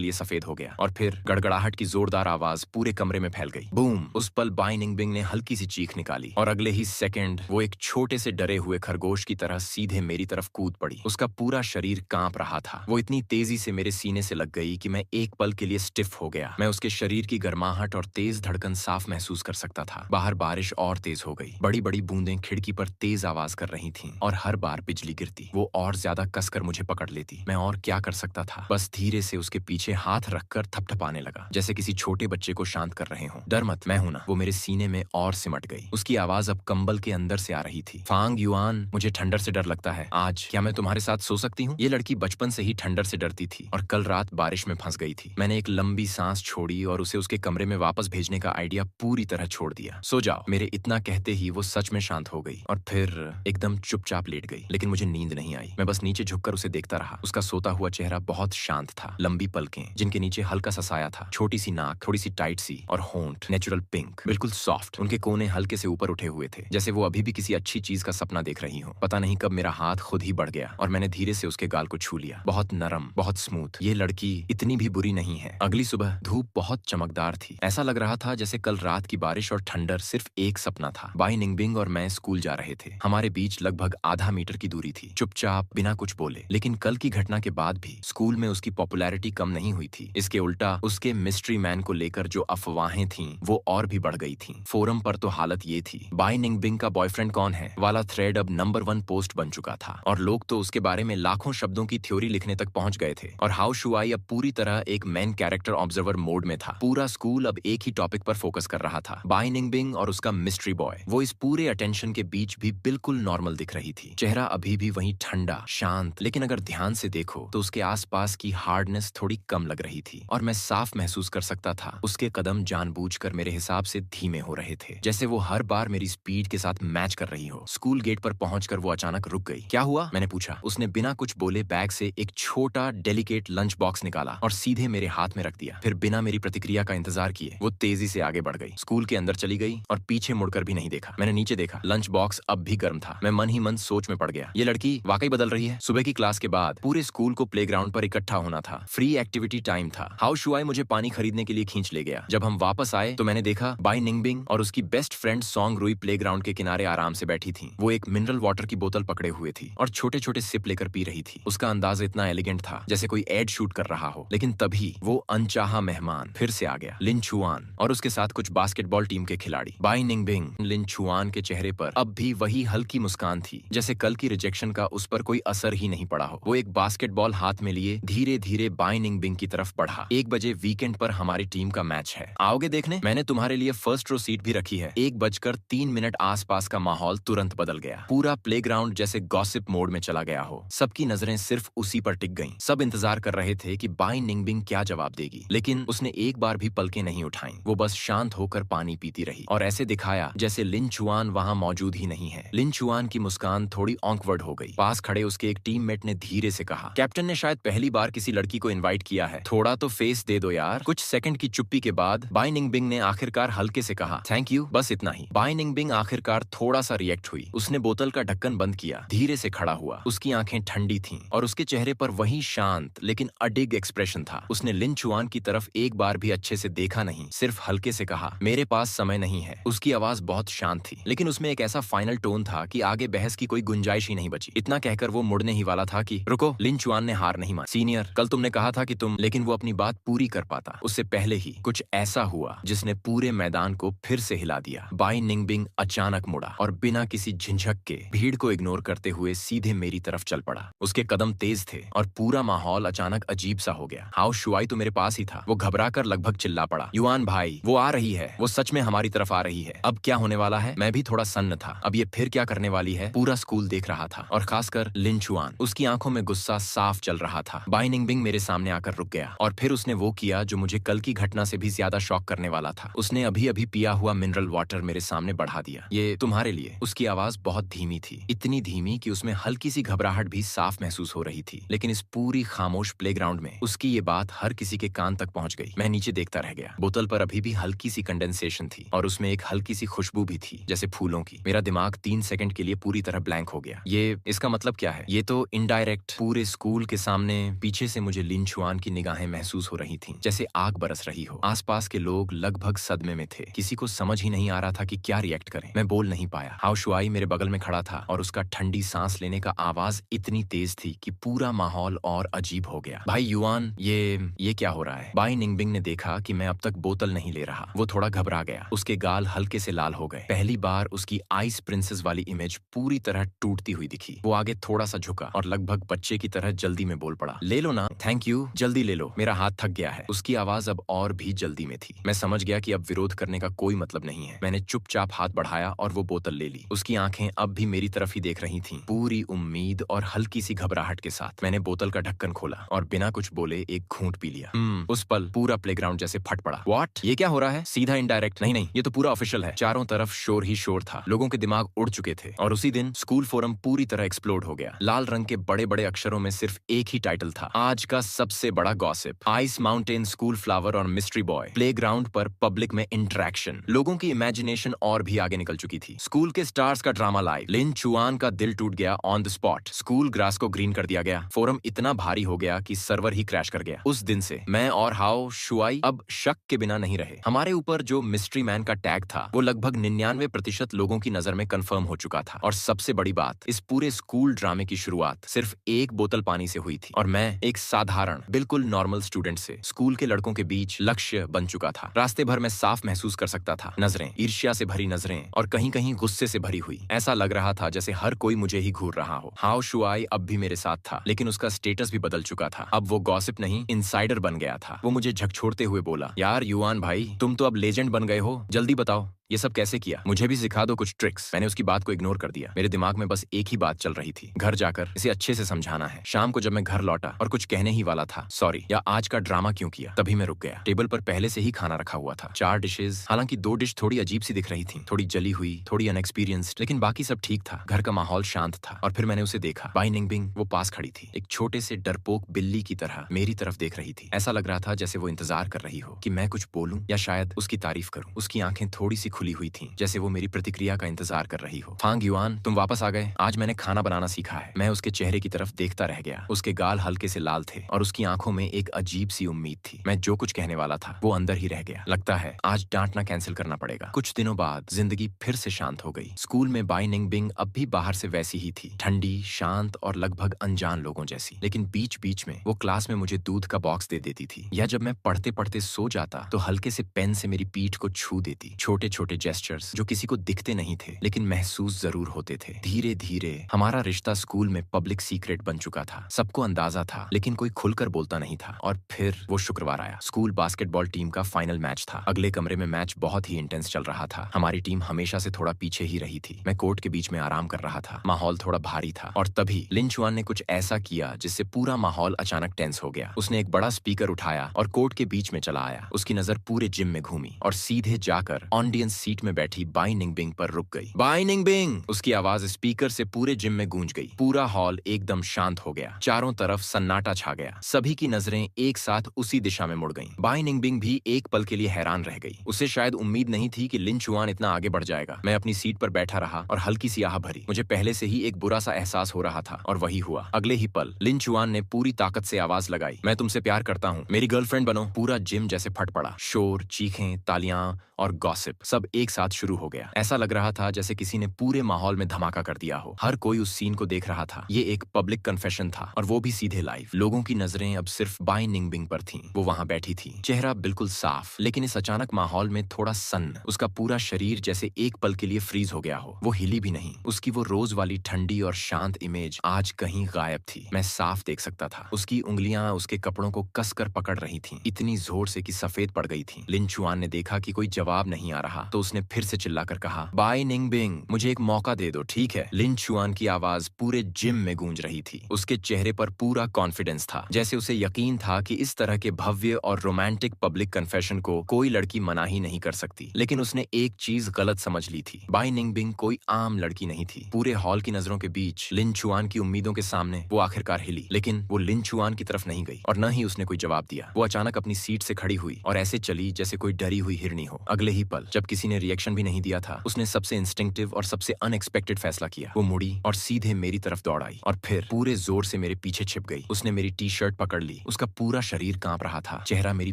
लिए सफेद हो गया और फिर गड़गड़ाहट की जोरदार आवाज पूरे कमरे में फैल गई। बूम! उस पल बाई निंगबिंग ने हल्की सी चीख निकाली और अगले ही सेकंड वो एक छोटे से डरे हुए खरगोश की तरह सीधे मेरी तरफ कूद पड़ी। उसका पूरा शरीर कांप रहा था। वो इतनी तेजी से मेरे सीने से लग गई कि मैं एक पल के लिए स्टिफ हो गया। मैं उसके शरीर की गर्माहट और तेज धड़कन साफ महसूस कर सकता था। बाहर बारिश और तेज हो गई। बड़ी बड़ी बूंदें खिड़की पर तेज आवाज कर रही थीं और हर बार बिजली गिरती वो और ज्यादा कसकर मुझे पकड़ लेती। मैं और क्या कर सकता था? बस धीरे से उसके पीछे हाथ रखकर थपथपाने लगा, जैसे किसी छोटे बच्चे को शांत कर रहे हों। डर मत, मैं हूं ना। वो मेरे सीने में और सिमट गई। उसकी आवाज अब कंबल के अंदर से आ रही थी। फांग युआन, मुझे ठंडर से डर लगता है। आज क्या मैं तुम्हारे साथ सो सकती हूँ? ये लड़की बचपन से ही ठंडर से डरती थी और कल रात बारिश में फंस गई थी। मैंने एक लंबी सांस छोड़ी और उसे उसके कमरे में वापस भेजने का आइडिया पूरी तरह छोड़ दिया। सो जाओ, मेरे इतना कहते ही वो सच में शांत हो गई और फिर एकदम चुपचाप लेट गई। लेकिन मुझे नींद नहीं आई। मैं बस नीचे झुककर उसे देखता रहा। उसका सोता हुआ चेहरा बहुत शांत था। लंबी पलकें जिनके नीचे हल्का सा साया था, छोटी सी नाक, थोड़ी सी टाइट सी, और होंठ नेचुरल पिंक, बिल्कुल सॉफ्ट। उनके कोने हल्के से ऊपर उठे हुए थे, जैसे वो अभी भी किसी अच्छी चीज का सपना देख रही हो। पता नहीं कब मेरा हाथ खुद ही बढ़ गया और मैंने धीरे से उसके गाल को छू लिया। बहुत नरम, बहुत स्मूथ। ये लड़की इतनी भी बुरी नहीं है। अगली सुबह धूप बहुत चमकदार थी। ऐसा लग रहा था जैसे कल रात की बारिश और ठंडर सिर्फ एक सपना था। बाई निंगबिंग और मैं स्कूल जा रहे थे। हमारे बीच लगभग आधा मीटर की दूरी थी। चुपचाप, बिना कुछ बोले। लेकिन कल की घटना के बाद भी स्कूल में उसकी पॉपुलैरिटी कम नहीं हुई थी। इसके उल्टा उसके मिस्ट्री मैन को लेकर जो अफवाहें थीं वो और भी बढ़ गई थीं। फोरम पर तो हालत ये थी, बाई निंगबिंग का बॉयफ्रेंड कौन है वाला थ्रेड अब नंबर 1 पोस्ट बन चुका था और लोग तो उसके बारे में लाखों शब्दों की थ्योरी लिखने तक पहुंच गए थे। और हाउ शुआई अब पूरी तरह एक मेन कैरेक्टर ऑब्जर्वर मोड में था। पूरा स्कूल अब एक ही टॉपिक पर फोकस कर रहा था, बाई निंगबिंग और उसका मिस्ट्री बॉय। वो इस पूरे अटेंशन के बीच भी बिल्कुल नॉर्मल दिख रही थी। चेहरा अभी भी वही ठंडा, शांत, लेकिन अगर ध्यान से देखो तो उसके आसपास की हार्डनेस थोड़ी कम लग रही थी और मैं साफ महसूस कर सकता था उसके कदम जानबूझकर मेरे हिसाब से धीमे हो रहे थे, जैसे वो हर बार मेरी स्पीड के साथ मैच कर रही हो। स्कूल गेट पर पहुंचकर वो अचानक रुक गई। क्या हुआ? मैंने पूछा। उसने बिना कुछ बोले बैग से एक छोटा डेलिकेट लंच बॉक्स निकाला और सीधे मेरे हाथ में रख दिया। फिर बिना मेरी प्रतिक्रिया का इंतजार किए वो तेजी से आगे बढ़ गई, स्कूल के अंदर चली गई और पीछे मुड़कर भी नहीं देखा। मैंने नीचे देखा, लंच बॉक्स अब भी गर्म था। मैं मन ही मन सोच में पड़ गया, ये लड़की वाकई बदल रही है। सुबह की क्लास के बाद पूरे स्कूल को प्लेग्राउंड पर इकट्ठा होना था। फ्री एक्टिविटी टाइम था। हाउ शुआई मुझे पानी खरीदने के लिए खींच ले गया। जब हम वापस आए तो मैंने देखा बाई निंगबिंग और उसकी बेस्ट फ्रेंड सॉन्ग रुई प्लेग्राउंड के किनारे आराम से बैठी थी। वो एक मिनरल वाटर की बोतल पकड़े हुए थी और छोटे छोटे सिप लेकर पी रही थी। उसका अंदाज इतना एलिगेंट था जैसे कोई एड शूट कर रहा हो। लेकिन तभी वो अनचाहा मेहमान फिर से आ गया, लिन चुआन और उसके साथ कुछ बास्केटबॉल टीम के खिलाड़ी। बाई निंगबिंग, लिन चुआन के चेहरे पर अब भी वही हल्की मुस्कान थी, जैसे कल की रिजेक्शन का उस पर कोई असर ही नहीं पड़ा हो। वो एक बास्केटबॉल हाथ में लिए धीरे धीरे बाई निंगबिंग की तरफ बढ़ा। 1 बजे वीकेंड पर हमारी टीम का मैच है, आओगे देखने? मैंने तुम्हारे लिए फर्स्ट रो सीट भी रखी है। 1:03 आसपास का माहौल तुरंत बदल गया। पूरा प्लेग्राउंड जैसे गॉसिप मोड में चला गया हो। सबकी नजरें सिर्फ उसी पर टिक गईं। सब इंतजार कर रहे थे कि बाई निंगबिंग क्या जवाब देगी, लेकिन उसने एक बार भी पलकें नहीं उठाई। वो बस शांत होकर पानी पीती रही और ऐसे दिखाया जैसे लिन चुआन वहां मौजूद ही नहीं है। लिन चुआन की मुस्कान थोड़ी ऑकवर्ड हो गई। पास खड़े उसके एक टीममेट ने धीरे से कहा, कैप्टन ने शायद पहली बार किसी लड़की को इनवाइट किया है, थोड़ा तो फेस दे दो यार। कुछ सेकंड की चुप्पी के बाद बाई निंगबिंग ने आखिरकार हल्के से कहा, थैंक यू, बस इतना ही। बाई निंगबिंग आखिरकार थोड़ा सा रिएक्ट हुई। उसने बोतल का ढक्कन बंद किया, धीरे से खड़ा हुआ। उसकी आंखें ठंडी थीं और उसके चेहरे पर वही शांत लेकिन अडिग एक्सप्रेशन था। उसने लिन चुआन की तरफ एक बार भी अच्छे से देखा नहीं, सिर्फ हल्के से कहा, मेरे पास समय नहीं है। उसकी आवाज बहुत शांत थी, लेकिन उसमें एक ऐसा फाइनल टोन था कि आगे बहस की कोई गुंजाइश ही नहीं बची। इतना कहकर वो मुड़ने ही वाला था कि रुको। लिन चुआन ने हार नहीं मानी। सीनियर, कल तुमने कहा था कि तुम, लेकिन वो अपनी बात पूरी कर पाता उससे पहले ही कुछ ऐसा हुआ जिसने पूरे मैदान को फिर से हिला दिया। बाई निंगबिंग अचानक मुड़ा और बिना किसी झिझक के भीड़ को इग्नोर करते हुए सीधे मेरी तरफ चल पड़ा। उसके कदम तेज थे और पूरा माहौल अचानक अजीब सा हो गया। हाउ शुआई तो मेरे पास ही था। वो घबराकर लगभग चिल्ला पड़ा, युआन भाई, वो आ रही है, वो सच में हमारी तरफ आ रही है। अब क्या होने वाला है? मैं भी थोड़ा सन्न था। अब ये फिर क्या करने वाली है? पूरा स्कूल देख रहा था और खासकर लिन चुआन। उसकी आंखों में गुस्सा साफ चल रहा था। बाई निंगबिंग मेरे सामने आकर रुक गया और फिर उसने वो किया जो मुझे कल की घटना से भी ज्यादा शॉक करने वाला था। उसने अभी अभी पिया हुआ मिनरल वाटर मेरे सामने बढ़ा दिया। ये तुम्हारे लिए। उसकी आवाज बहुत धीमी थी, इतनी धीमी कि उसमें हल्की सी घबराहट भी साफ महसूस हो रही थी। लेकिन इस पूरी खामोश प्लेग्राउंड में उसकी ये बात हर किसी के कान तक पहुंच गई। मैं नीचे देखता रह गया। बोतल पर अभी भी हल्की सी कंडेंसेशन थी और उसमें एक हल्की सी खुशबू भी थी, जैसे फूलों की। मेरा दिमाग 3 सेकंड के लिए पूरी तरह ब्लैंक हो गया। ये इसका मतलब क्या है? ये तो इनडायरेक्ट पूरे स्कूल के सामने पीछे से मुझे लिन चुआन की निगाहें महसूस हो रही थीं, जैसे आग बरस रही हो। आसपास के लोग लगभग सदमे में थे। किसी को समझ ही नहीं आ रहा था कि क्या रिएक्ट करें। मैं बोल नहीं पाया। हाओ शुआई मेरे बगल में खड़ा था और उसका ठंडी सांस लेने का आवाज इतनी तेज थी कि पूरा माहौल और अजीब हो गया। भाई युआन, ये क्या हो रहा है? बाई निंगबिंग ने देखा कि मैं अब तक बोतल नहीं ले रहा। वो थोड़ा घबरा गया। उसके गाल हल्के से लाल हो गए। पहली बार उसकी आइस प्रिंसेस वाली इमेज पूरी तरह टूटती हुई दिखी। वो आगे थोड़ा सा झुका और लगभग बच्चे की तरह जल्दी में बोल पड़ा, ले लो ना। थैंक यू, जल्दी ले लो, मेरा हाथ थक गया है। उसकी आवाज अब और भी जल्दी में थी। मैं समझ गया कि अब विरोध करने का कोई मतलब नहीं है। मैंने चुपचाप हाथ बढ़ाया और वो बोतल ले ली। उसकी आंखें अब भी मेरी तरफ ही देख रही थीं, पूरी उम्मीद और हल्की सी घबराहट के साथ। मैंने बोतल का ढक्कन खोला और बिना कुछ बोले एक घूंट पी लिया। उस पल पूरा प्लेग्राउंड जैसे फट पड़ा। व्हाट? ये क्या हो रहा है? सीधा इनडायरेक्ट? नहीं, ये तो पूरा ऑफिशियल है। चारों तरफ शोर ही शोर था। लोगों के दिमाग उड़ चुके थे। और उसी दिन स्कूल फोरम पूरी तरह एक्सप्लोड हो गया। लाल रंग के बड़े बड़े अक्षरों में सिर्फ एक ही टाइटल था, आज का सबसे बड़ा gossip, ice mountain school flower और मिस्ट्री बॉय। प्लेग्राउंड पर पब्लिक में इंटरेक्शन। लोगों की इमेजिनेशन और भी आगे निकल चुकी थी। स्कूल के स्टार्स का ड्रामा लाइव। लिन चुआन का दिल टूट गया on the spot. School grass को ग्रीन कर दिया गया। फोरम इतना भारी हो गया कि सर्वर ही क्रैश कर गया। उस दिन से मैं और हाओ शुआई अब शक के बिना नहीं रहे। हमारे ऊपर जो मिस्ट्री मैन का टैग था वो लगभग 99% लोगों की नजर में कंफर्म हो चुका था। और सबसे बड़ी बात, इस पूरे स्कूल ड्रामे की शुरुआत सिर्फ एक बोतल पानी से हुई थी और मैं एक साधारण बिल्कुल नॉर्मल स्टूडेंट से स्कूल के लड़कों के बीच लक्ष्य बन चुका था। रास्ते भर मैं साफ महसूस कर सकता था, नजरें, ईर्ष्या से भरी नजरें और कहीं कहीं गुस्से से भरी हुई। ऐसा लग रहा था जैसे हर कोई मुझे ही घूर रहा हो। हाओ शुआई अब भी मेरे साथ था, लेकिन उसका स्टेटस भी बदल चुका था। अब वो गॉसिप नहीं, इनसाइडर बन गया था। वो मुझे झकझोरते हुए बोला, यार युआन भाई, तुम तो अब लेजेंड बन गए हो, जल्दी बताओ ये सब कैसे किया? मुझे भी सिखा दो कुछ ट्रिक्स। मैंने उसकी बात को इग्नोर कर दिया। मेरे दिमाग में बस एक ही बात चल रही थी, घर जाकर इसे अच्छे से समझाना है। शाम को जब मैं घर लौटा और कुछ कहने ही वाला था, सॉरी या आज का ड्रामा क्यों किया, तभी मैं रुक गया। टेबल पर पहले से ही खाना रखा हुआ था, 4 डिशेज। हालांकि 2 डिश थोड़ी अजीब सी दिख रही थी, थोड़ी जली हुई, थोड़ी अनएक्सपीरियंस्ड, लेकिन बाकी सब ठीक था। घर का माहौल शांत था। और फिर मैंने उसे देखा। बाई निंगबिंग वो पास खड़ी थी, एक छोटे से डरपोक बिल्ली की तरह मेरी तरफ देख रही थी। ऐसा लग रहा था जैसे वो इंतजार कर रही हो कि मैं कुछ बोलूं या शायद उसकी तारीफ करूं। उसकी आंखें थोड़ी सी खुली हुई थी, जैसे वो मेरी प्रतिक्रिया का इंतजार कर रही हो। फांग युआन, तुम वापस आ गए। आज मैंने खाना बनाना सीखा है। मैं उसके चेहरे की तरफ देखता रह गया। उसके गाल हल्के से लाल थे और उसकी आंखों में एक अजीब सी उम्मीद थी। मैं जो कुछ कहने वाला था वो अंदर ही रह गया। लगता है आज डांटना कैंसिल करना पड़ेगा। कुछ दिनों बाद जिंदगी फिर से शांत हो गई। स्कूल में बाई निंगबिंग अब भी बाहर से वैसी ही थी, ठंडी, शांत और लगभग अनजान लोगों जैसी। लेकिन बीच बीच में वो क्लास में मुझे दूध का बॉक्स दे देती थी, या जब मैं पढ़ते पढ़ते सो जाता तो हल्के से पेन से मेरी पीठ को छू देती। छोटे छोटे जेस्चर्स जो किसी को दिखते नहीं थे लेकिन महसूस जरूर होते थे। धीरे धीरे हमारा रिश्ता स्कूल में पब्लिक सीक्रेट बन चुका था। सबको अंदाजा था लेकिन कोई खुलकर बोलता नहीं था। और फिर वो शुक्रवार आया। स्कूल बास्केटबॉल टीम का फाइनल मैच था। अगले कमरे में मैच बहुत ही इंटेंस चल रहा था। हमारी टीम हमेशा से थोड़ा पीछे ही रही थी। मैं कोर्ट के बीच में आराम कर रहा था। माहौल थोड़ा भारी था और तभी लिन चुआन ने कुछ ऐसा किया जिससे पूरा माहौल अचानक टेंस हो गया। उसने एक बड़ा स्पीकर उठाया और कोर्ट के बीच में चला आया। उसकी नजर पूरे जिम में घूमी और सीधे जाकर ऑडियंस सीट में बैठी बाई निंगबिंग पर रुक गई। बाई निंगबिंग, उसकी आवाज स्पीकर से पूरे जिम में गूंज गई। पूरा हॉल एकदम शांत हो गया। चारों तरफ सन्नाटा छा गया। सभी की नजरें एक साथ उसी दिशा में मुड़ गईं। बाई निंगबिंग भी एक पल के लिए हैरान रह गई। उसे शायद उम्मीद नहीं थी कि लिन चुआन इतना आगे बढ़ जाएगा। मैं अपनी सीट पर बैठा रहा और हल्की सी आह भरी। मुझे पहले से ही एक बुरा सा एहसास हो रहा था और वही हुआ। अगले ही पल लिन चुआन ने पूरी ताकत से आवाज लगाई, मैं तुमसे प्यार करता हूँ, मेरी गर्लफ्रेंड बनो। पूरा जिम जैसे फट पड़ा। शोर, चीखें, तालियां और गॉसिप सब एक साथ शुरू हो गया। ऐसा लग रहा था जैसे किसी ने पूरे माहौल में धमाका कर दिया हो। हर कोई उस सीन को देख रहा था। ये एक पब्लिक कन्फेशन था और वो भी सीधे लाइव। लोगों की नजरें अब सिर्फ बाई निंगबिंग पर थीं। वो वहां बैठी थी, चेहरा बिल्कुल साफ, लेकिन इस अचानक माहौल में थोड़ा सन्न। उसका पूरा शरीर जैसे एक पल के लिए फ्रीज हो गया हो। वो हिली भी नहीं। उसकी वो रोज वाली ठंडी और शांत इमेज आज कहीं गायब थी। मैं साफ देख सकता था। उसकी उंगलियां उसके कपड़ों को कसकर पकड़ रही थीं, इतनी जोर से कि सफेद पड़ गई थीं। लिन चुआन ने देखा कि कोई जवाब जवाब नहीं आ रहा तो उसने फिर से चिल्लाकर कहा, बाय निंगबिंग, मुझे एक मौका दे दो, ठीक है? लिन चुआन की आवाज पूरे जिम में गूंज रही थी। उसके चेहरे पर पूरा कॉन्फिडेंस था, जैसे उसे यकीन था कि इस तरह के भव्य और रोमांटिक पब्लिक कन्फेशन को कोई लड़की मना ही नहीं कर सकती। लेकिन उसने एक चीज गलत समझ ली थी। बाय निंगबिंग कोई आम लड़की नहीं थी। पूरे हॉल की नजरों के बीच लिन चुआन की उम्मीदों के सामने वो आखिरकार हिली, लेकिन वो लिन चुआन की तरफ नहीं गई और न ही उसने कोई जवाब दिया। वो अचानक अपनी सीट से खड़ी हुई और ऐसे चली जैसे कोई डरी हुई हिरनी हो। अगले ही पल, जब किसी ने रिएक्शन भी नहीं दिया था, उसने सबसे इंस्टिंक्टिव और सबसे अनएक्सपेक्टेड फैसला किया। वो मुड़ी और सीधे मेरी तरफ दौड़ आई और फिर पूरे जोर से मेरे पीछे छिप गई। उसने मेरी टी शर्ट पकड़ ली। उसका पूरा शरीर कांप रहा था, चेहरा मेरी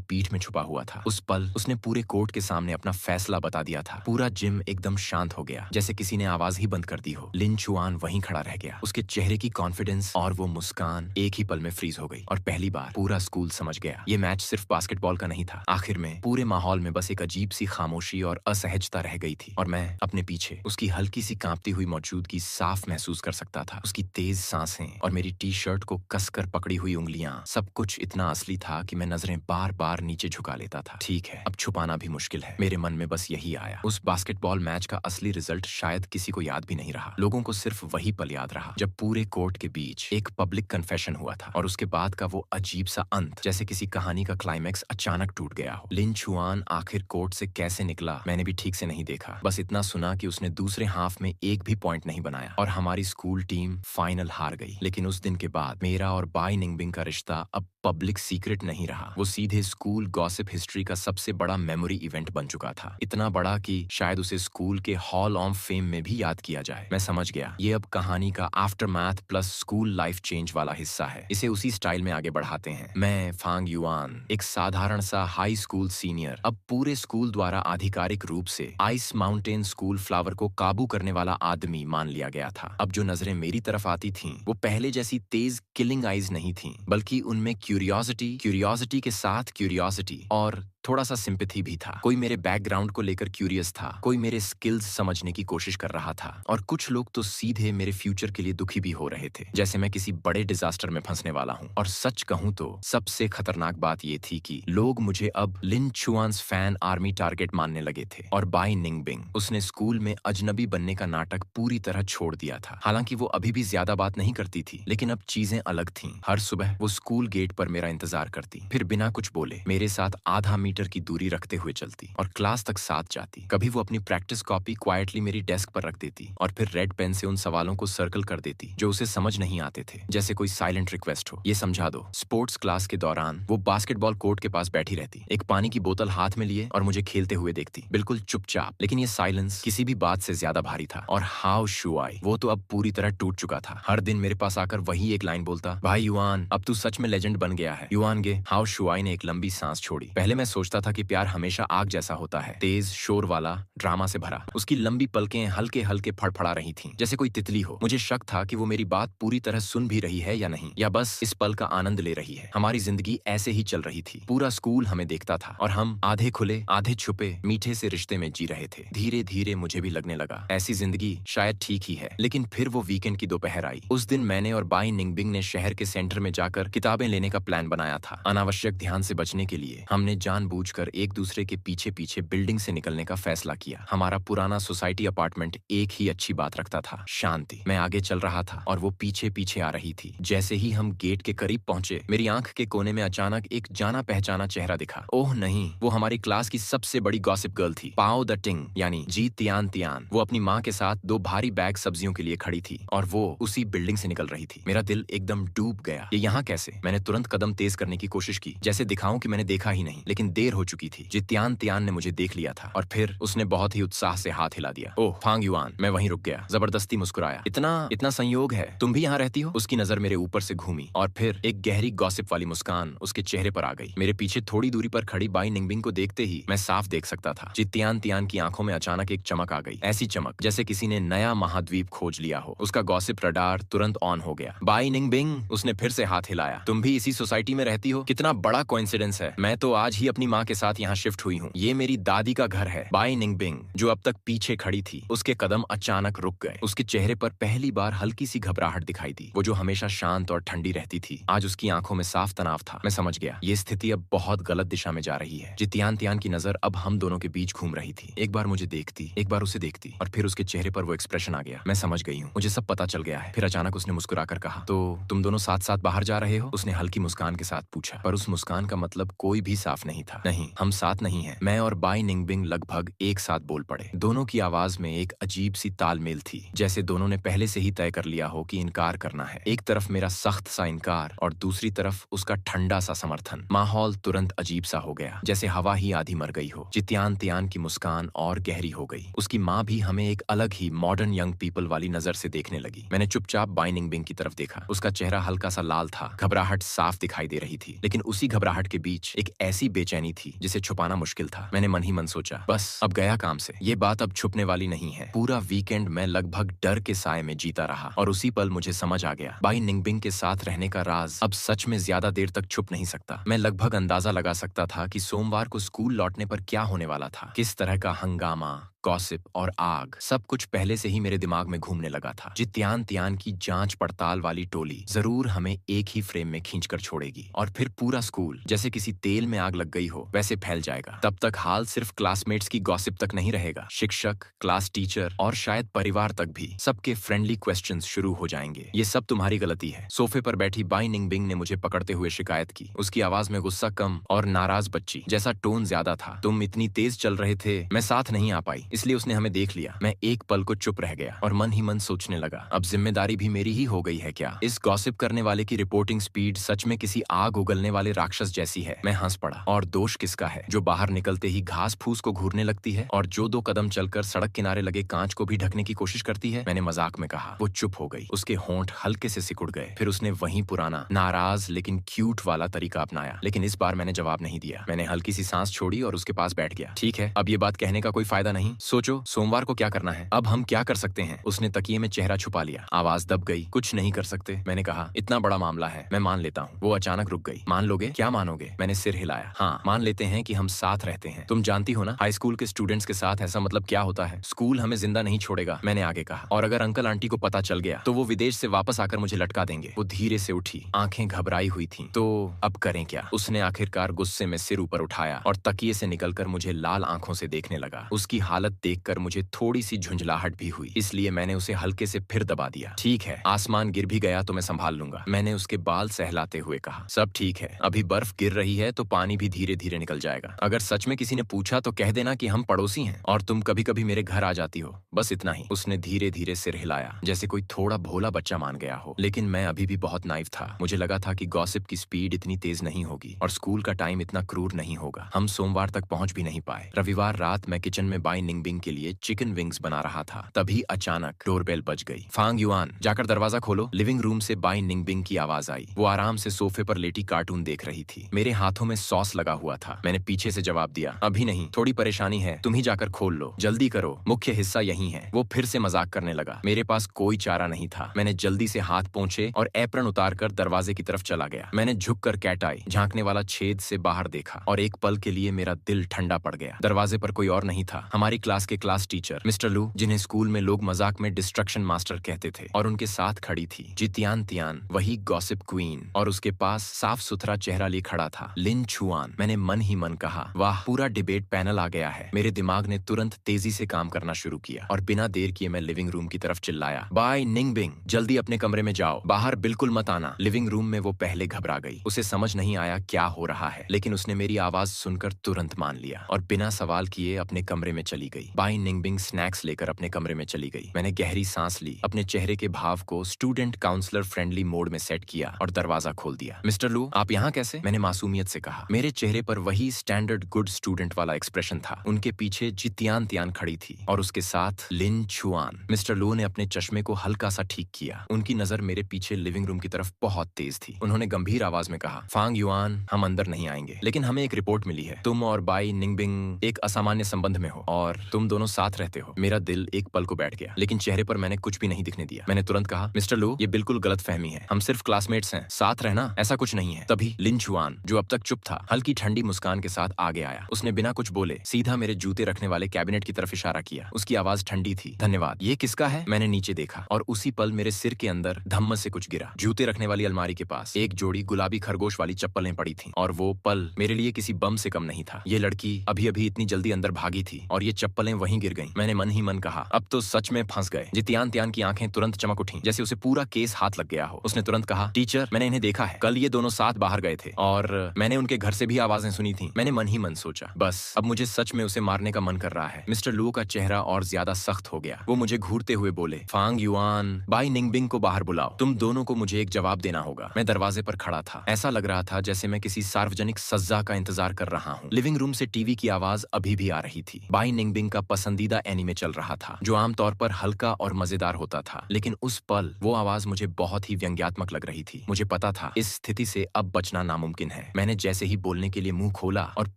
पीठ में छुपा हुआ था। उस पल उसने पूरे कोर्ट के सामने अपना फैसला बता दिया था। पूरा जिम एकदम शांत हो गया, जैसे किसी ने आवाज ही बंद कर दी हो। लिन चुआन वहीं खड़ा रह गया। उसके चेहरे की कॉन्फिडेंस और वो मुस्कान एक ही पल में फ्रीज हो गई और पहली बार पूरा स्कूल समझ गया, ये मैच सिर्फ बास्केटबॉल का नहीं था। आखिर में पूरे माहौल में बस एक अजीब सी खामोशी और असहजता रह गई थी और मैं अपने पीछे उसकी हल्की सी कांपती हुई मौजूदगी साफ महसूस कर सकता था। उसकी तेज सांसें और मेरी टी शर्ट को कसकर पकड़ी हुई उंगलियां, सब कुछ इतना असली था कि मैं नजरें बार बार नीचे झुका लेता था। ठीक है, अब छुपाना भी मुश्किल है। मेरे मन में बस यही आया। उस बास्केटबॉल मैच का असली रिजल्ट शायद किसी को याद भी नहीं रहा। लोगों को सिर्फ वही पल याद रहा जब पूरे कोर्ट के बीच एक पब्लिक कन्फेशन हुआ था और उसके बाद का वो अजीब सा अंत, जैसे किसी कहानी का क्लाइमैक्स अचानक टूट गया हो। लिन चुआन आखिर कोर्ट से कैसे निकला मैंने भी ठीक से नहीं देखा। बस इतना सुना कि उसने दूसरे हाफ में एक भी पॉइंट नहीं बनाया और हमारी स्कूल टीम फाइनल हार गई। लेकिन उस दिन के बाद मेरा और बाय निंगबिंग का रिश्ता अब पब्लिक सीक्रेट नहीं रहा। वो सीधे स्कूल गॉसिप हिस्ट्री का सबसे बड़ा मेमोरी इवेंट बन चुका था। इतना बड़ा कि शायद उसे स्कूल के हॉल ऑफ फेम में भी याद किया जाए। मैं समझ गया, ये अब कहानी का after math plus school life change वाला हिस्सा है। इसे उसी स्टाइल में आगे बढ़ाते हैं। मैं फांग युआन, एक साधारण सा हाई स्कूल सीनियर, अब पूरे स्कूल द्वारा आधिकारिक रूप से आइस माउंटेन स्कूल फ्लावर को काबू करने वाला आदमी मान लिया गया था। अब जो नजरें मेरी तरफ आती थीं, वो पहले जैसी तेज किलिंग आइज नहीं थीं, बल्कि उनमें क्यूरियोसिटी के साथ क्यूरियोसिटी और थोड़ा सा सिंपैथी भी था। कोई मेरे बैकग्राउंड को लेकर क्यूरियस था, कोई मेरे स्किल्स समझने की कोशिश कर रहा था और कुछ लोग तो सीधे मेरे फ्यूचर के लिए दुखी भी हो रहे थे, जैसे मैं किसी बड़े डिजास्टर में फंसने वाला हूँ। और सच कहूँ तो सबसे खतरनाक बात ये थी कि लोग मुझे अब लिन चुआन्स फैन आर्मी टारगेट मानने लगे थे। और बाय निंगबिंग, उसने स्कूल में अजनबी बनने का नाटक पूरी तरह छोड़ दिया था। हालांकि वो अभी भी ज्यादा बात नहीं करती थी, लेकिन अब चीजें अलग थीं। हर सुबह वो स्कूल गेट पर मेरा इंतजार करती, फिर बिना कुछ बोले मेरे साथ आधा मीटर की दूरी रखते हुए चलती और क्लास तक साथ जाती। कभी वो अपनी प्रैक्टिस कॉपी क्वाइटली मेरी डेस्क पर रख देती और फिर रेड पेन से उन सवालों को सर्कल कर देती जो उसे समझ नहीं आते थे, जैसे कोई साइलेंट रिक्वेस्ट हो। ये समझा दो, स्पोर्ट्स क्लास के दौरान वो बास्केटबॉल कोर्ट के पास बैठी रहती, एक पानी की बोतल हाथ में लिए और मुझे खेलते हुए देखती, बिल्कुल चुपचाप। लेकिन ये साइलेंस किसी भी बात से ज्यादा भारी था। और हाउ शुआई, वो तो अब पूरी तरह टूट चुका था। हर दिन मेरे पास आकर वही एक लाइन बोलता, भाई युआन, अब तू सच में लेजेंड बन गया है। Yuan gay. हाउ शुआई ने एक लंबी सांस छोड़ी। पहले मैं सोचता था कि प्यार हमेशा आग जैसा होता है, तेज, शोर वाला, ड्रामा से भरा। उसकी लंबी पलकें हल्के हल्के फड़फड़ा रही थीं, जैसे कोई तितली हो। मुझे शक था कि वो मेरी बात पूरी तरह सुन भी रही है या नहीं, या बस इस पल का आनंद ले रही है। हमारी जिंदगी ऐसे ही चल रही थी। पूरा स्कूल हमें देखता था और हम आधे खुले आधे छुपे मीठे से रिश्ते में जी रहे थे। धीरे धीरे मुझे भी लगने लगा ऐसी जिंदगी शायद ठीक ही है। लेकिन फिर वो वीकेंड की दोपहर आई। उस दिन मैंने और बाय निंगबिंग ने शहर के सेंटर में जाकर किताबें लेने का प्लान बनाया था। अनावश्यक ध्यान से बचने के लिए हमने जानबूझकर एक दूसरे के पीछे पीछे बिल्डिंग से निकलने का फैसला किया। हमारा पुराना सोसाइटी अपार्टमेंट एक ही अच्छी बात रखता था, शांति। मैं आगे चल रहा था और वो पीछे पीछे आ रही थी। जैसे ही हम गेट के करीब पहुंचे, मेरी आंख के कोने में अचानक एक जाना पहचाना चेहरा दिखा। ओह नहीं, वो हमारी क्लास की सबसे बड़ी गॉसिप गर्ल थी, पाओ द टिंग, यानी जी तियान तियान। वो अपनी माँ के साथ 2 भारी बैग सब्जियों के लिए खड़ी थी और वो उसी बिल्डिंग से निकल रही थी। मेरा दिल एकदम डूब गया। ये यहाँ कैसे? मैंने तुरंत कदम तेज करने की कोशिश की, जैसे दिखाऊं कि मैंने देखा ही नहीं, लेकिन देर हो चुकी थी। जित्यान तियान ने मुझे देख लिया था और फिर उसने बहुत ही उत्साह से हाथ हिला दिया। ओह फांग युआन। मैं वहीं रुक गया, जबरदस्ती मुस्कुराया। इतना संयोग है, तुम भी यहाँ रहती हो? उसकी नजर मेरे ऊपर से घूमी और फिर एक गहरी गॉसिप वाली मुस्कान उसके चेहरे पर आ गई। मेरे पीछे थोड़ी दूरी पर खड़ी बाई निंगबिंग को देखते ही मैं साफ देख सकता था, जित्यान तियान की आंखों में अचानक एक चमक आ गई। ऐसी चमक जैसे किसी ने नया महाद्वीप खोज लिया हो। उसका गॉसिप रडार तुरंत ऑन हो गया। बाई निंगबिंग, उसने फिर से हाथ हिलाया। तुम भी इसी सोसाइटी में रहती हो? कितना बड़ा कोइंसिडेंस है। मैं तो आज ही अपनी अपनी माँ के साथ यहाँ शिफ्ट हुई हूँ। ये मेरी दादी का घर है। बाई निंगबिंग, जो अब तक पीछे खड़ी थी, उसके कदम अचानक रुक गए। उसके चेहरे पर पहली बार हल्की सी घबराहट दिखाई दी। वो जो हमेशा शांत और ठंडी रहती थी, आज उसकी आंखों में साफ तनाव था। मैं समझ गया, ये स्थिति अब बहुत गलत दिशा में जा रही है। जितियान तियान की नजर अब हम दोनों के बीच घूम रही थी। एक बार मुझे देखती, एक बार उसे देखती, और फिर उसके चेहरे पर वो एक्सप्रेशन आ गया। मैं समझ गई हूँ, मुझे सब पता चल गया है। फिर अचानक उसने मुस्कुराकर कहा, तो तुम दोनों साथ साथ बाहर जा रहे हो? उसने हल्की मुस्कान के साथ पूछा, पर उस मुस्कान का मतलब कोई भी साफ नहीं था। नहीं, हम साथ नहीं हैं। मैं और बाई निंगबिंग लगभग एक साथ बोल पड़े। दोनों की आवाज में एक अजीब सी तालमेल थी, जैसे दोनों ने पहले से ही तय कर लिया हो कि इनकार करना है। एक तरफ मेरा सख्त सा इनकार और दूसरी तरफ उसका ठंडा सा समर्थन। माहौल तुरंत अजीब सा हो गया, जैसे हवा ही आधी मर गई हो। जितियान तियान की मुस्कान और गहरी हो गई। उसकी माँ भी हमें एक अलग ही मॉडर्न यंग पीपल वाली नजर से देखने लगी। मैंने चुपचाप बाई निंगबिंग की तरफ देखा। उसका चेहरा हल्का सा लाल था, घबराहट साफ दिखाई दे रही थी, लेकिन उसी घबराहट के बीच एक ऐसी बेचैनी थी जिसे छुपाना मुश्किल था। मैंने मन ही मन सोचा, बस अब गया काम से, ये बात अब छुपने वाली नहीं है। पूरा वीकेंड मैं लगभग डर के साए में जीता रहा, और उसी पल मुझे समझ आ गया, बाई निंगबिंग के साथ रहने का राज अब सच में ज्यादा देर तक छुप नहीं सकता। मैं लगभग अंदाजा लगा सकता था कि सोमवार को स्कूल लौटने पर क्या होने वाला था। किस तरह का हंगामा, गॉसिप और आग, सब कुछ पहले से ही मेरे दिमाग में घूमने लगा था। जितियान तियान की जांच पड़ताल वाली टोली जरूर हमें एक ही फ्रेम में खींचकर छोड़ेगी, और फिर पूरा स्कूल जैसे किसी तेल में आग लग गई हो वैसे फैल जाएगा। तब तक हाल सिर्फ क्लासमेट्स की गॉसिप तक नहीं रहेगा। शिक्षक, क्लास टीचर और शायद परिवार तक भी सबके फ्रेंडली क्वेश्चंस शुरू हो जाएंगे। ये सब तुम्हारी गलती है। सोफे पर बैठी बाई निंगबिंग ने मुझे पकड़ते हुए शिकायत की। उसकी आवाज में गुस्सा कम और नाराज बच्ची जैसा टोन ज्यादा था। तुम इतनी तेज चल रहे थे, मैं साथ नहीं आ पाई, इसलिए उसने हमें देख लिया। मैं एक पल को चुप रह गया और मन ही मन सोचने लगा, अब जिम्मेदारी भी मेरी ही हो गई है क्या? इस गॉसिप करने वाले की रिपोर्टिंग स्पीड सच में किसी आग उगलने वाले राक्षस जैसी है। मैं हंस पड़ा। और दोष किसका है? जो बाहर निकलते ही घास फूस को घूरने लगती है और जो 2 कदम चलकर सड़क किनारे लगे कांच को भी ढकने की कोशिश करती है? मैंने मजाक में कहा। वो चुप हो गई। उसके होंठ हल्के से सिकुड़ गए। फिर उसने वही पुराना नाराज लेकिन क्यूट वाला तरीका अपनाया, लेकिन इस बार मैंने जवाब नहीं दिया। मैंने हल्की सी सांस छोड़ी और उसके पास बैठ गया। ठीक है, अब ये बात कहने का कोई फायदा नहीं। सोचो, सोमवार को क्या करना है? अब हम क्या कर सकते हैं? उसने तकिए में चेहरा छुपा लिया। आवाज दब गई। कुछ नहीं कर सकते। मैंने कहा, इतना बड़ा मामला है, मैं मान लेता हूँ। वो अचानक रुक गई। मान लोगे? क्या मानोगे? मैंने सिर हिलाया। हाँ, मान लेते हैं कि हम साथ रहते हैं। तुम जानती हो ना, हाई स्कूल के स्टूडेंट्स के साथ ऐसा मतलब क्या होता है। स्कूल हमें जिंदा नहीं छोड़ेगा, मैंने आगे कहा, और अगर अंकल आंटी को पता चल गया तो वो विदेश से वापस आकर मुझे लटका देंगे। वो धीरे से उठी, आंखें घबराई हुई थी। तो अब करें क्या? उसने आखिरकार गुस्से में सिर ऊपर उठाया और तकिए से निकलकर मुझे लाल आंखों से देखने लगा। उसकी हालत देखकर मुझे थोड़ी सी झुंझलाहट भी हुई, इसलिए मैंने उसे हल्के से फिर दबा दिया। ठीक है, आसमान गिर भी गया तो मैं संभाल लूंगा, मैंने उसके बाल सहलाते हुए कहा। सब ठीक है, अभी बर्फ गिर रही है तो पानी भी धीरे धीरे निकल जाएगा। अगर सच में किसी ने पूछा तो कह देना कि हम पड़ोसी हैं और तुम कभी कभी मेरे घर आ जाती हो, बस इतना ही। उसने धीरे धीरे सिर हिलाया, जैसे कोई थोड़ा भोला बच्चा मान गया हो, लेकिन मैं अभी भी बहुत नाइव था। मुझे लगा था कि गॉसिप की स्पीड इतनी तेज नहीं होगी और स्कूल का टाइम इतना क्रूर नहीं होगा। हम सोमवार तक पहुंच भी नहीं पाए। रविवार रात मैं किचन में बाई निंगबिंग के लिए चिकन विंग्स बना रहा था, तभी अचानक डोरबेल बज गई। फांग युआन, जाकर दरवाजा खोलो। लिविंग रूम से बाई निंगबिंग की आवाज आई। वो आराम से सोफे पर लेटी कार्टून देख रही थी। मेरे हाथों में सॉस लगा हुआ था। मैंने पीछे से जवाब दिया, अभी नहीं, थोड़ी परेशानी है, तुम ही जाकर खोल लो, जल्दी करो, मुख्य हिस्सा यही है। वो फिर से मजाक करने लगा। मेरे पास कोई चारा नहीं था। मैंने जल्दी से हाथ पोंछे और एप्रन उतारकर दरवाजे की तरफ चला गया। मैंने झुककर कैट आई झांकने वाला छेद से बाहर देखा और एक पल के लिए मेरा दिल ठंडा पड़ गया। दरवाजे पर कोई और नहीं था, हमारी क्लास के क्लास टीचर मिस्टर लू, जिन्हें स्कूल में लोग मजाक में डिस्ट्रक्शन मास्टर कहते थे, और उनके साथ खड़ी थी जितियान तियान, वही गॉसिप क्वीन, और उसके पास साफ सुथरा चेहरा लिए खड़ा था लिन छुआन। मैंने मन ही मन कहा, वाह, पूरा डिबेट पैनल आ गया है। मेरे दिमाग ने तुरंत तेजी से काम करना शुरू किया और बिना देर किए मैं लिविंग रूम की तरफ चिल्लाया, बाय निंगबिंग, जल्दी अपने कमरे में जाओ, बाहर बिल्कुल मत आना। लिविंग रूम में वो पहले घबरा गई। उसे समझ नहीं आया क्या हो रहा है, लेकिन उसने मेरी आवाज सुनकर तुरंत मान लिया और बिना सवाल किए अपने कमरे में चली गई। बाई निंगबिंग स्नैक्स लेकर अपने कमरे में चली गई। मैंने गहरी सांस ली, अपने चेहरे के भाव को स्टूडेंट काउंसलर फ्रेंडली मोड में सेट किया और दरवाजा खोल दिया। मिस्टर लू, आप यहाँ कैसे? मैंने मासूमियत से कहा। मेरे चेहरे पर वही स्टैंडर्ड गुड स्टूडेंट वाला एक्सप्रेशन था। उनके पीछे जितियान तियान खड़ी थी और उसके साथ लिन छुआन। मिस्टर लू ने अपने चश्मे को हल्का सा ठीक किया। उनकी नजर मेरे पीछे लिविंग रूम की तरफ बहुत तेज थी। उन्होंने गंभीर आवाज में कहा, फांग युआन, हम अंदर नहीं आएंगे, लेकिन हमें एक रिपोर्ट मिली है, तुम और बाई निंगबिंग एक असामान्य संबंध में हो और तुम दोनों साथ रहते हो। मेरा दिल एक पल को बैठ गया, लेकिन चेहरे पर मैंने कुछ भी नहीं दिखने दिया। मैंने तुरंत कहा, मिस्टर लू, ये बिल्कुल गलत फहमी है, हम सिर्फ क्लासमेट्स हैं, साथ रहना ऐसा कुछ नहीं है। तभी लिन चुआन, जो अब तक चुप था, हल्की ठंडी मुस्कान के साथ आगे आया। उसने बिना कुछ बोले सीधा मेरे जूते रखने वाले कैबिनेट की तरफ इशारा किया। उसकी आवाज ठंडी थी। धन्यवाद। ये किसका है? मैंने नीचे देखा और उसी पल मेरे सिर के अंदर धम्म से कुछ गिरा। जूते रखने वाली अलमारी के पास एक जोड़ी गुलाबी खरगोश वाली चप्पलें पड़ी थीं, और वो पल मेरे लिए किसी बम से कम नहीं था। ये लड़की अभी अभी इतनी जल्दी अंदर भागी थी और ये चप्पलें वहीं गिर गईं। मैंने मन ही मन कहा, अब तो सच में फंस गए। जितियान त्यान की आंखें तुरंत चमक उठी, जैसे उसे पूरा केस हाथ लग गया हो। उसने तुरंत कहा, टीचर, मैंने इन्हें देखा है, कल ये दोनों साथ बाहर गए थे और मैंने उनके घर से भी आवाजें सुनी थी। मैंने मन ही मन सोचा, बस अब मुझे सच में उसे मारने का मन कर रहा है। मिस्टर लू का चेहरा और ज्यादा सख्त हो गया। वो मुझे घूरते हुए बोले, फांग युआन, बाई निंगबिंग को बाहर बुलाओ। तुम दोनों को मुझे एक जवाब देना होगा। मैं दरवाजे पर खड़ा था। ऐसा लग रहा था जैसे मैं किसी सार्वजनिक सज्जा का इंतजार कर रहा हूँ। लिविंग रूम से टीवी की आवाज अभी भी आ रही थी। बाई निंगबिंग का पसंदीदा एनीमे चल रहा था, जो आमतौर पर हल्का और मजेदार होता था, लेकिन उस पल वो आवाज मुझे बहुत ही व्यंग्यात्मक लग रही थी। मुझे पता था इस स्थिति से अब बचना नामुमकिन है। मैंने जैसे ही बोलने के लिए मुंह खोला और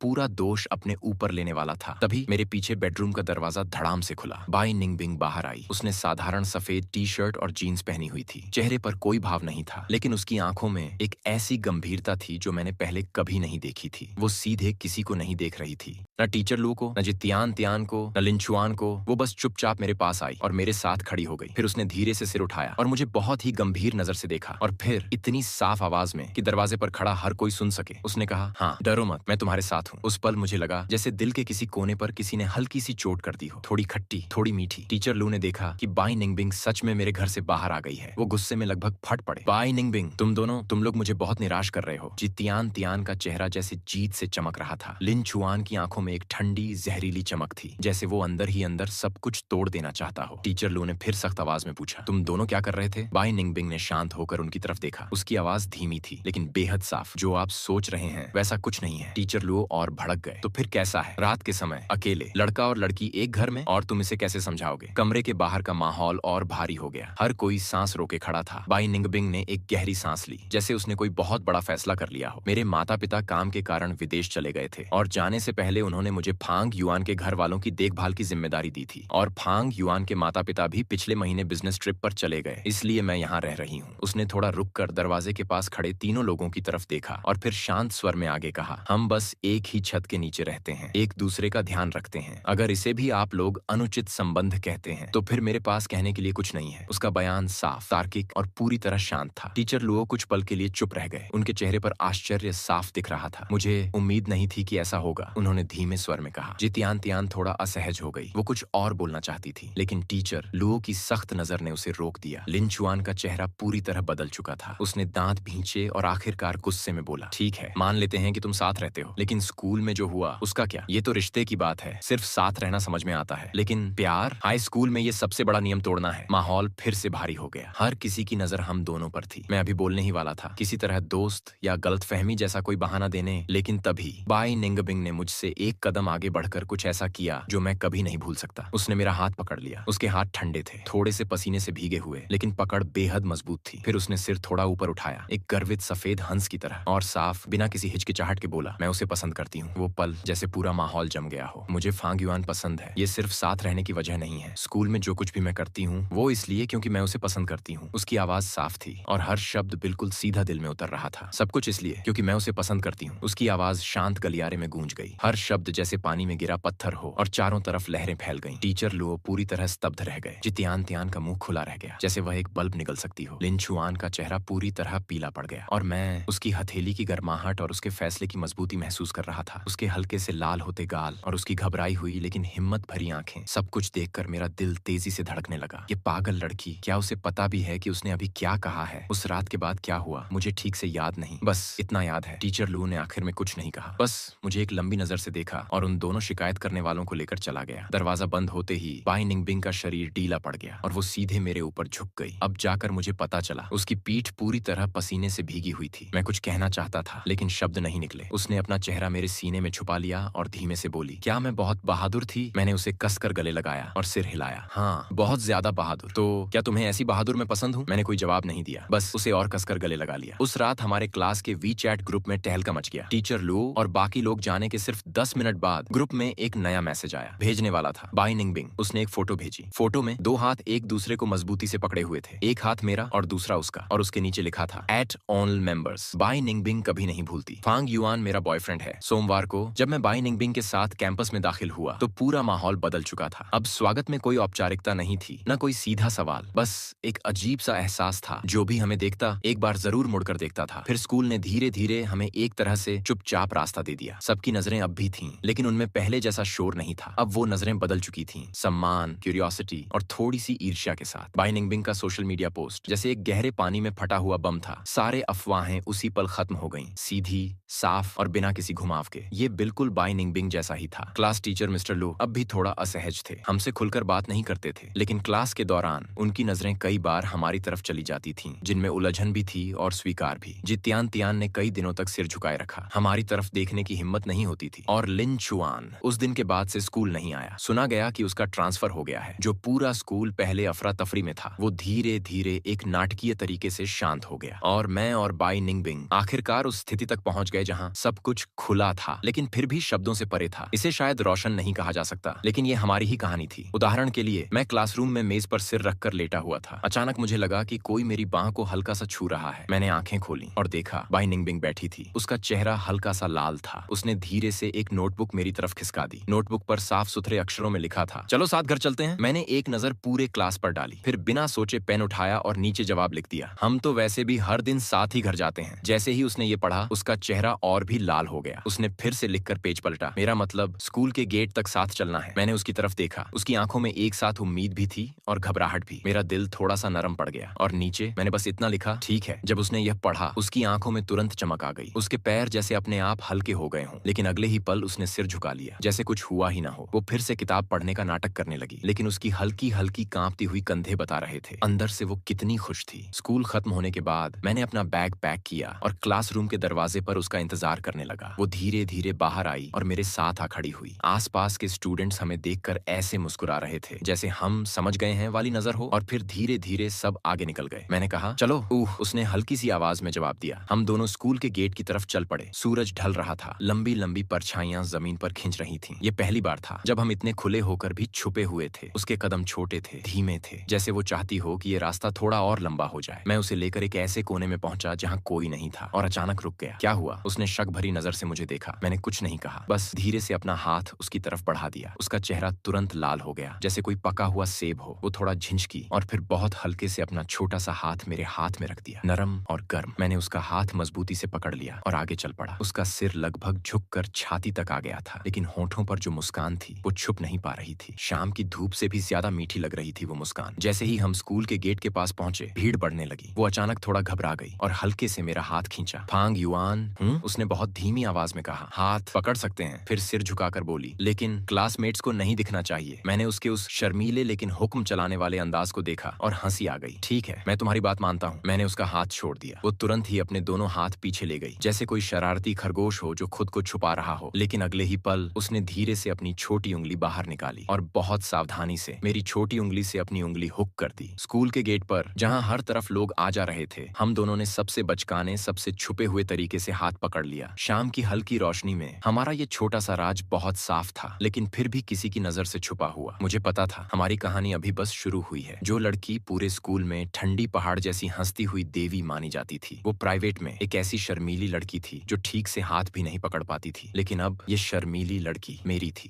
पूरा दोष अपने ऊपर लेने वाला था, तभी मेरे पीछे बेडरूम का दरवाजा धड़ाम से खुला। बाई निंगबिंग बाहर आई। उसने साधारण सफेद टी शर्ट और जीन्स पहनी हुई थी। चेहरे पर कोई भाव नहीं था, लेकिन उसकी आंखों में एक ऐसी गंभीरता थी जो मैंने पहले कभी नहीं देखी थी। वो सीधे किसी को नहीं देख रही थी, न टीचर लू को, न जितियान त्यान को, न लिंचुआन को। वो बस चुपचाप मेरे पास आई और मेरे साथ खड़ी हो गई। फिर उसने धीरे से सिर उठाया और मुझे बहुत ही गंभीर नजर से देखा, और फिर इतनी साफ आवाज में कि दरवाजे पर खड़ा हर कोई सुन सके, उसने कहा, हाँ, डरो मत, मैं तुम्हारे साथ हूँ। उस पल मुझे लगा जैसे दिल के किसी कोने पर किसी ने हल्की सी चोट कर दी हो, थोड़ी खट्टी, थोड़ी मीठी। टीचर लू ने देखा कि बाई निंगबिंग सच में मेरे घर से बाहर आ गई है। वो गुस्से में लगभग फट पड़े। बाई निंगबिंग, तुम लोग मुझे बहुत निराश कर रहे हो। जितियान त्यान का चेहरा जैसे जीत से चमक रहा था। लिन चुआन की आंखों में एक ठंडी जहरीली चमक थी, जैसे वो अंदर ही अंदर सब कुछ तोड़ देना चाहता हो। टीचर लू ने फिर सख्त आवाज में पूछा, तुम दोनों क्या कर रहे थे? बाई निंगबिंग ने शांत होकर उनकी तरफ देखा। उसकी आवाज धीमी थी, लेकिन बेहद साफ। जो आप सोच रहे हैं वैसा कुछ नहीं है। टीचर लू और भड़क गए। तो फिर कैसा है? रात के समय अकेले, लड़का और लड़की एक घर में, और तुम इसे कैसे समझाओगे? कमरे के बाहर का माहौल और भारी हो गया। हर कोई सांस रोके खड़ा था। बाई निंगबिंग ने एक गहरी सांस ली, जैसे उसने कोई बहुत बड़ा फैसला कर लिया हो। मेरे माता पिता काम के कारण विदेश चले गए थे, और जाने से पहले उन्होंने मुझे फांग युआन के घर वालों की देखभाल की जिम्मेदारी दी थी। और फांग युआन के माता पिता भी पिछले महीने बिजनेस ट्रिप पर चले गए, इसलिए मैं यहाँ रह रही हूँ। उसने थोड़ा रुककर दरवाजे के पास खड़े तीनों लोगों की तरफ देखा और फिर शांत स्वर में आगे कहा, हम बस एक ही छत के नीचे रहते हैं, एक दूसरे का ध्यान रखते हैं। अगर इसे भी आप लोग अनुचित संबंध कहते हैं तो फिर मेरे पास कहने के लिए कुछ नहीं है। उसका बयान साफ, तार्किक और पूरी तरह शांत था। टीचर लुओ कुछ पल के लिए चुप रह गए। उनके चेहरे पर आश्चर्य साफ दिख रहा था। मुझे उम्मीद नहीं थी कि ऐसा होगा, उन्होंने धीमे स्वर में कहा। जितियान त्यान थोड़ा असहज हो गई। वो कुछ और बोलना चाहती थी, लेकिन टीचर लुओ की सख्त नजर ने उसे रोक दिया। लिन चुआन का चेहरा पूरी तरह बदल चुका था। उसने दांत भींचे और आखिरकार गुस्से में बोला, ठीक है, मान लेते हैं कि तुम साथ रहते हो, लेकिन स्कूल में जो हुआ उसका क्या? ये तो रिश्ते की बात है, सिर्फ साथ रहना समझ में आता है, लेकिन प्यार, हाई स्कूल में ये सबसे बड़ा नियम तोड़ना है। माहौल फिर से भारी हो गया। हर किसी की नजर हम दोनों पर थी। मैं अभी बोलने ही वाला था, किसी तरह दोस्त या गलतफहमी जैसा कोई बहाना देने, लेकिन तभी बाई निंगबिंग ने मुझसे एक कदम आगे बढ़कर कुछ ऐसा किया जो मैं कभी नहीं भूल सकता। उसने मेरा हाथ पकड़ लिया। उसके हाथ ठंडे थे, थोड़े से पसीने से भीगे हुए, लेकिन पकड़ बेहद मजबूत थी। फिर उसने सिर थोड़ा ऊपर उठाया, एक गर्वित सफेद हंस की तरह, और साफ, बिना किसी हिचकिचाहट के बोला, मैं उसे पसंद करती हूँ। वो पल जैसे पूरा माहौल जम गया हो। मुझे फांग युआन पसंद है। ये सिर्फ साथ रहने की वजह नहीं है। स्कूल में जो कुछ भी मैं करती हूँ वो इसलिए क्योंकि मैं उसे पसंद करती हूँ। उसकी आवाज साफ थी और हर शब्द बिल्कुल सीधा दिल में उतर रहा था। सब कुछ इसलिए क्योंकि मैं उसे पसंद करती हूँ। उसकी आवाज शांत गलियारे में गूंज गई। हर शब्द जैसे पानी में गिरा पत्थर हो और चारों तरफ लहरें फैल गईं। टीचर लुओ पूरी तरह स्तब्ध रह गए। जितियान त्यान का मुंह खुला रह गया, जैसे वह एक बल्ब निकल सकती हो। लिन चुआन का चेहरा पूरी तरह पीला पड़ गया, और मैं उसकी हथेली की गर्माहट और उसके फैसले की मजबूती महसूस कर रहा था। उसके हल्के से लाल होते गाल और उसकी घबराई हुई लेकिन हिम्मत भरी आंखें, सब कुछ देखकर मेरा दिल तेजी से धड़कने लगा। ये पागल लड़की, क्या उसे पता भी है कि उसने अभी क्या कहा है? उस रात के बाद क्या हुआ मुझे ठीक से याद नहीं, बस इतना याद है, टीचर लू ने आखिर में कुछ नहीं कहा, बस मुझे एक लंबी नजर से देखा और उन दोनों शिकायत करने वालों को लेकर चला गया। दरवाजा बंद होते ही बाई निंगबिंग का शरीर ढीला पड़ गया और वो सीधे मेरे ऊपर झुक गई। अब जाकर मुझे पता चला उसकी पीठ पूरी तरह पसीने से भीगी हुई थी। मैं कुछ कहना चाहता था लेकिन शब्द नहीं निकले। उसने अपना चेहरा मेरे सीने में छुपा लिया और धीमे से बोली, क्या मैं बहुत बहादुर थी? मैंने उसे कसकर गले लगाया और सिर हिलाया। हाँ, बहुत ज्यादा बहादुर। तो क्या तुम्हें ऐसी बहादुर मैं पसंद हूँ? मैंने कोई जवाब नहीं दिया, बस उसे और कसकर गले लगा लिया। उस रात हमारे क्लास के वीचैट ग्रुप में टहलका मच गया। टीचर लू और बाकी लोग जाने के सिर्फ 10 मिनट बाद ग्रुप में एक नया मैसेज आया। भेजने वाला था बाई निंगबिंग। उसने एक फोटो भेजी। फोटो में दो हाथ एक दूसरे को मजबूती से पकड़े हुए थे, एक हाथ मेरा और दूसरा उसका, और उसके नीचे लिखा था एट ऑल मेंबर्स। बाई निंगबिंग कभी नहीं भूलती। फांग युआन मेरा बॉयफ्रेंड है। सोमवार को जब मैं बाई निंगबिंग के साथ कैंपस में दाखिल हुआ तो पूरा माहौल बदल चुका था। अब स्वागत में कोई औपचारिकता नहीं थी, न कोई सीधा सवाल, बस एक अजीब सा एहसास था। जो भी हमें देखता एक बार जरूर मुड़कर देखता था। फिर स्कूल ने धीरे धीरे हमें एक तरह से चुपचाप रास्ता दे दिया। सबकी नजरें अब भी थीं, लेकिन उनमें पहले जैसा शोर नहीं था। अब वो नजरें बदल चुकी थीं, सम्मान, क्यूरियोसिटी और थोड़ी सी ईर्ष्या के साथ। बाई निंगबिंग का सोशल मीडिया पोस्ट जैसे एक गहरे पानी में फटा हुआ बम था। सारे अफवाहें उसी पल खत्म हो गईं, सीधी, साफ और बिना किसी घुमाव के। ये बिल्कुल बाई निंगबिंग जैसा ही था। क्लास टीचर मिस्टर लो अब भी थोड़ा असहज थे, हमसे खुलकर बात नहीं करते थे, लेकिन क्लास के दौरान उनकी नजरें कई बार हमारी तरफ चली जाती थीं, जिनमें उलझन भी थी और स्वीकार भी। जित्यान तियान ने कई दिनों तक सिर झुकाए रखा, हमारी तरफ देखने की हिम्मत नहीं होती थी। और लिन चुआन उस दिन के बाद से स्कूल नहीं आया। सुना गया कि उसका ट्रांसफर हो गया है। जो पूरा स्कूल पहले अफरा तफरी में था, वो धीरे धीरे एक नाटकीय तरीके से शांत हो गया। और मैं और बाई निंगबिंग आखिरकार उस स्थिति तक पहुंच गए जहां सब कुछ खुला था, लेकिन फिर भी शब्दों से परे था। इसे शायद रोशन नहीं कहा जा सकता, लेकिन ये हमारी ही कहानी थी। उदाहरण के लिए, मैं क्लासरूम में मेज पर सिर रखकर लेटा हुआ था। अचानक मुझे लगा कि कोई मेरी बाह को हल्का सा छू रहा है। मैंने आंखें खोली और देखा बाई निंगबिंग बैठी थी। उसका चेहरा हल्का सा लाल था। उसने धीरे से एक नोटबुक मेरी तरफ खिसका दी। नोटबुक पर साफ सुथरे अक्षरों में लिखा था, चलो साथ घर चलते हैं। मैंने एक नजर पूरे क्लास पर डाली, फिर बिना सोचे पेन उठाया और नीचे जवाब लिख दिया, हम तो वैसे भी हर दिन साथ ही घर जाते हैं। जैसे ही उसने ये पढ़ा, उसका चेहरा और भी लाल हो गया। उसने फिर से लिखकर पेज पलटा, मेरा मतलब स्कूल के गेट तक साथ चलना है। मैंने उसकी तरफ देखा। उसकी आंखों में एक साथ उम्मीद भी थी और घबराहट भी। मेरा दिल थोड़ा सा नरम पड़ गया। और नीचे मैंने बस इतना लिखा, ठीक है। जब उसने यह पढ़ा, उसकी आंखों में तुरंत चमक आ गई। उसके पैर जैसे अपने आप हल्के हो गए हों, लेकिन अगले ही पल उसने सिर झुका लिया, जैसे कुछ हुआ ही ना हो। वो फिर से किताब पढ़ने का नाटक करने लगी, लेकिन उसकी हल्की हल्की कांपती हुई कंधे बता रहे थे अंदर से वो कितनी खुश थी। स्कूल खत्म होने के बाद मैंने अपना बैग पैक किया और क्लासरूम के दरवाजे पर उसका इंतजार करने लगा। वो धीरे धीरे बाहर आई और मेरे साथ आ खड़ी हुई। आसपास के स्टूडेंट्स हमें देखकर ऐसे मुस्कुरा रहे थे जैसे हम समझ गए हैं वाली नजर हो, और फिर धीरे धीरे सब आगे निकल गए। मैंने कहा, चलो। उसने हल्की सी आवाज में जवाब दिया। हम दोनों स्कूल के गेट की तरफ चल पड़े। सूरज ढल रहा था, लंबी लंबी परछाइयां जमीन पर खिंच रही थीं। ये पहली बार था जब हम इतने खुले होकर भी छुपे हुए थे। उसके कदम छोटे थे, धीमे थे, जैसे वो चाहती हो कि ये रास्ता थोड़ा और लंबा हो जाए। मैं उसे लेकर एक ऐसे कोने में पहुंचा जहां कोई नहीं था, और अचानक रुक गया। क्या हुआ? उसने शक भरी नजर से मुझे देखा। मैंने कुछ नहीं कहा, बस धीरे से अपना हाथ उसकी तरफ बढ़ा दिया। उसका चेहरा तुरंत लाल हो गया, जैसे कोई पका हुआ सेब हो। वो थोड़ा झिंझकी और फिर बहुत हल्के से अपना छोटा सा हाथ मेरे हाथ में रख दिया, नरम और गर्म। मैंने उसका हाथ मजबूती से पकड़ लिया और आगे चल पड़ा। उसका सिर लगभग झुककर छाती तक आ गया था, लेकिन होठों पर जो मुस्कान थी वो छुप नहीं पा रही थी। शाम की धूप से भी ज्यादा मीठी लग रही थी वो मुस्कान। जैसे ही हम स्कूल के गेट के पास पहुंचे, भीड़ बढ़ने लगी। वो अचानक थोड़ा घबरा गई और हल्के से मेरा हाथ खींचा। फांग युआन, उसने बहुत धीमी आवाज में कहा। हाथ पकड़ सकते हैं। फिर सिर झुकाकर बोली, लेकिन क्लासमेट्स को नहीं दिखना चाहिए। मैंने उसके उस शर्मीले लेकिन हुक्म चलाने वाले अंदाज को देखा और हंसी आ गई। ठीक है, मैं तुम्हारी बात मानता हूँ। मैंने उसका हाथ छोड़ दिया। वो तुरंत ही अपने दोनों हाथ पीछे ले गई, जैसे कोई शरारती खरगोश हो जो खुद को छुपा रहा हो। लेकिन अगले ही पल उसने धीरे से अपनी छोटी उंगली बाहर निकाली और बहुत सावधानी से मेरी छोटी उंगली से अपनी उंगली हुक कर दी। स्कूल के गेट पर, जहाँ हर तरफ लोग आ जा रहे थे, हम दोनों ने सबसे बचकाने, सबसे छुपे हुए तरीके से हाथ पकड़ लिया। शाम की हल्की रोशनी में हमारा ये छोटा सा राज बहुत साफ था, लेकिन फिर भी किसी की नजर से छुपा हुआ। मुझे पता था हमारी कहानी अभी बस शुरू हुई है। जो लड़की पूरे स्कूल में ठंडी पहाड़ जैसी हंसती हुई देवी मानी जाती थी, वो प्राइवेट में एक ऐसी शर्मीली लड़की थी जो ठीक से हाथ भी नहीं पकड़ पाती थी। लेकिन अब ये शर्मीली लड़की मेरी थी।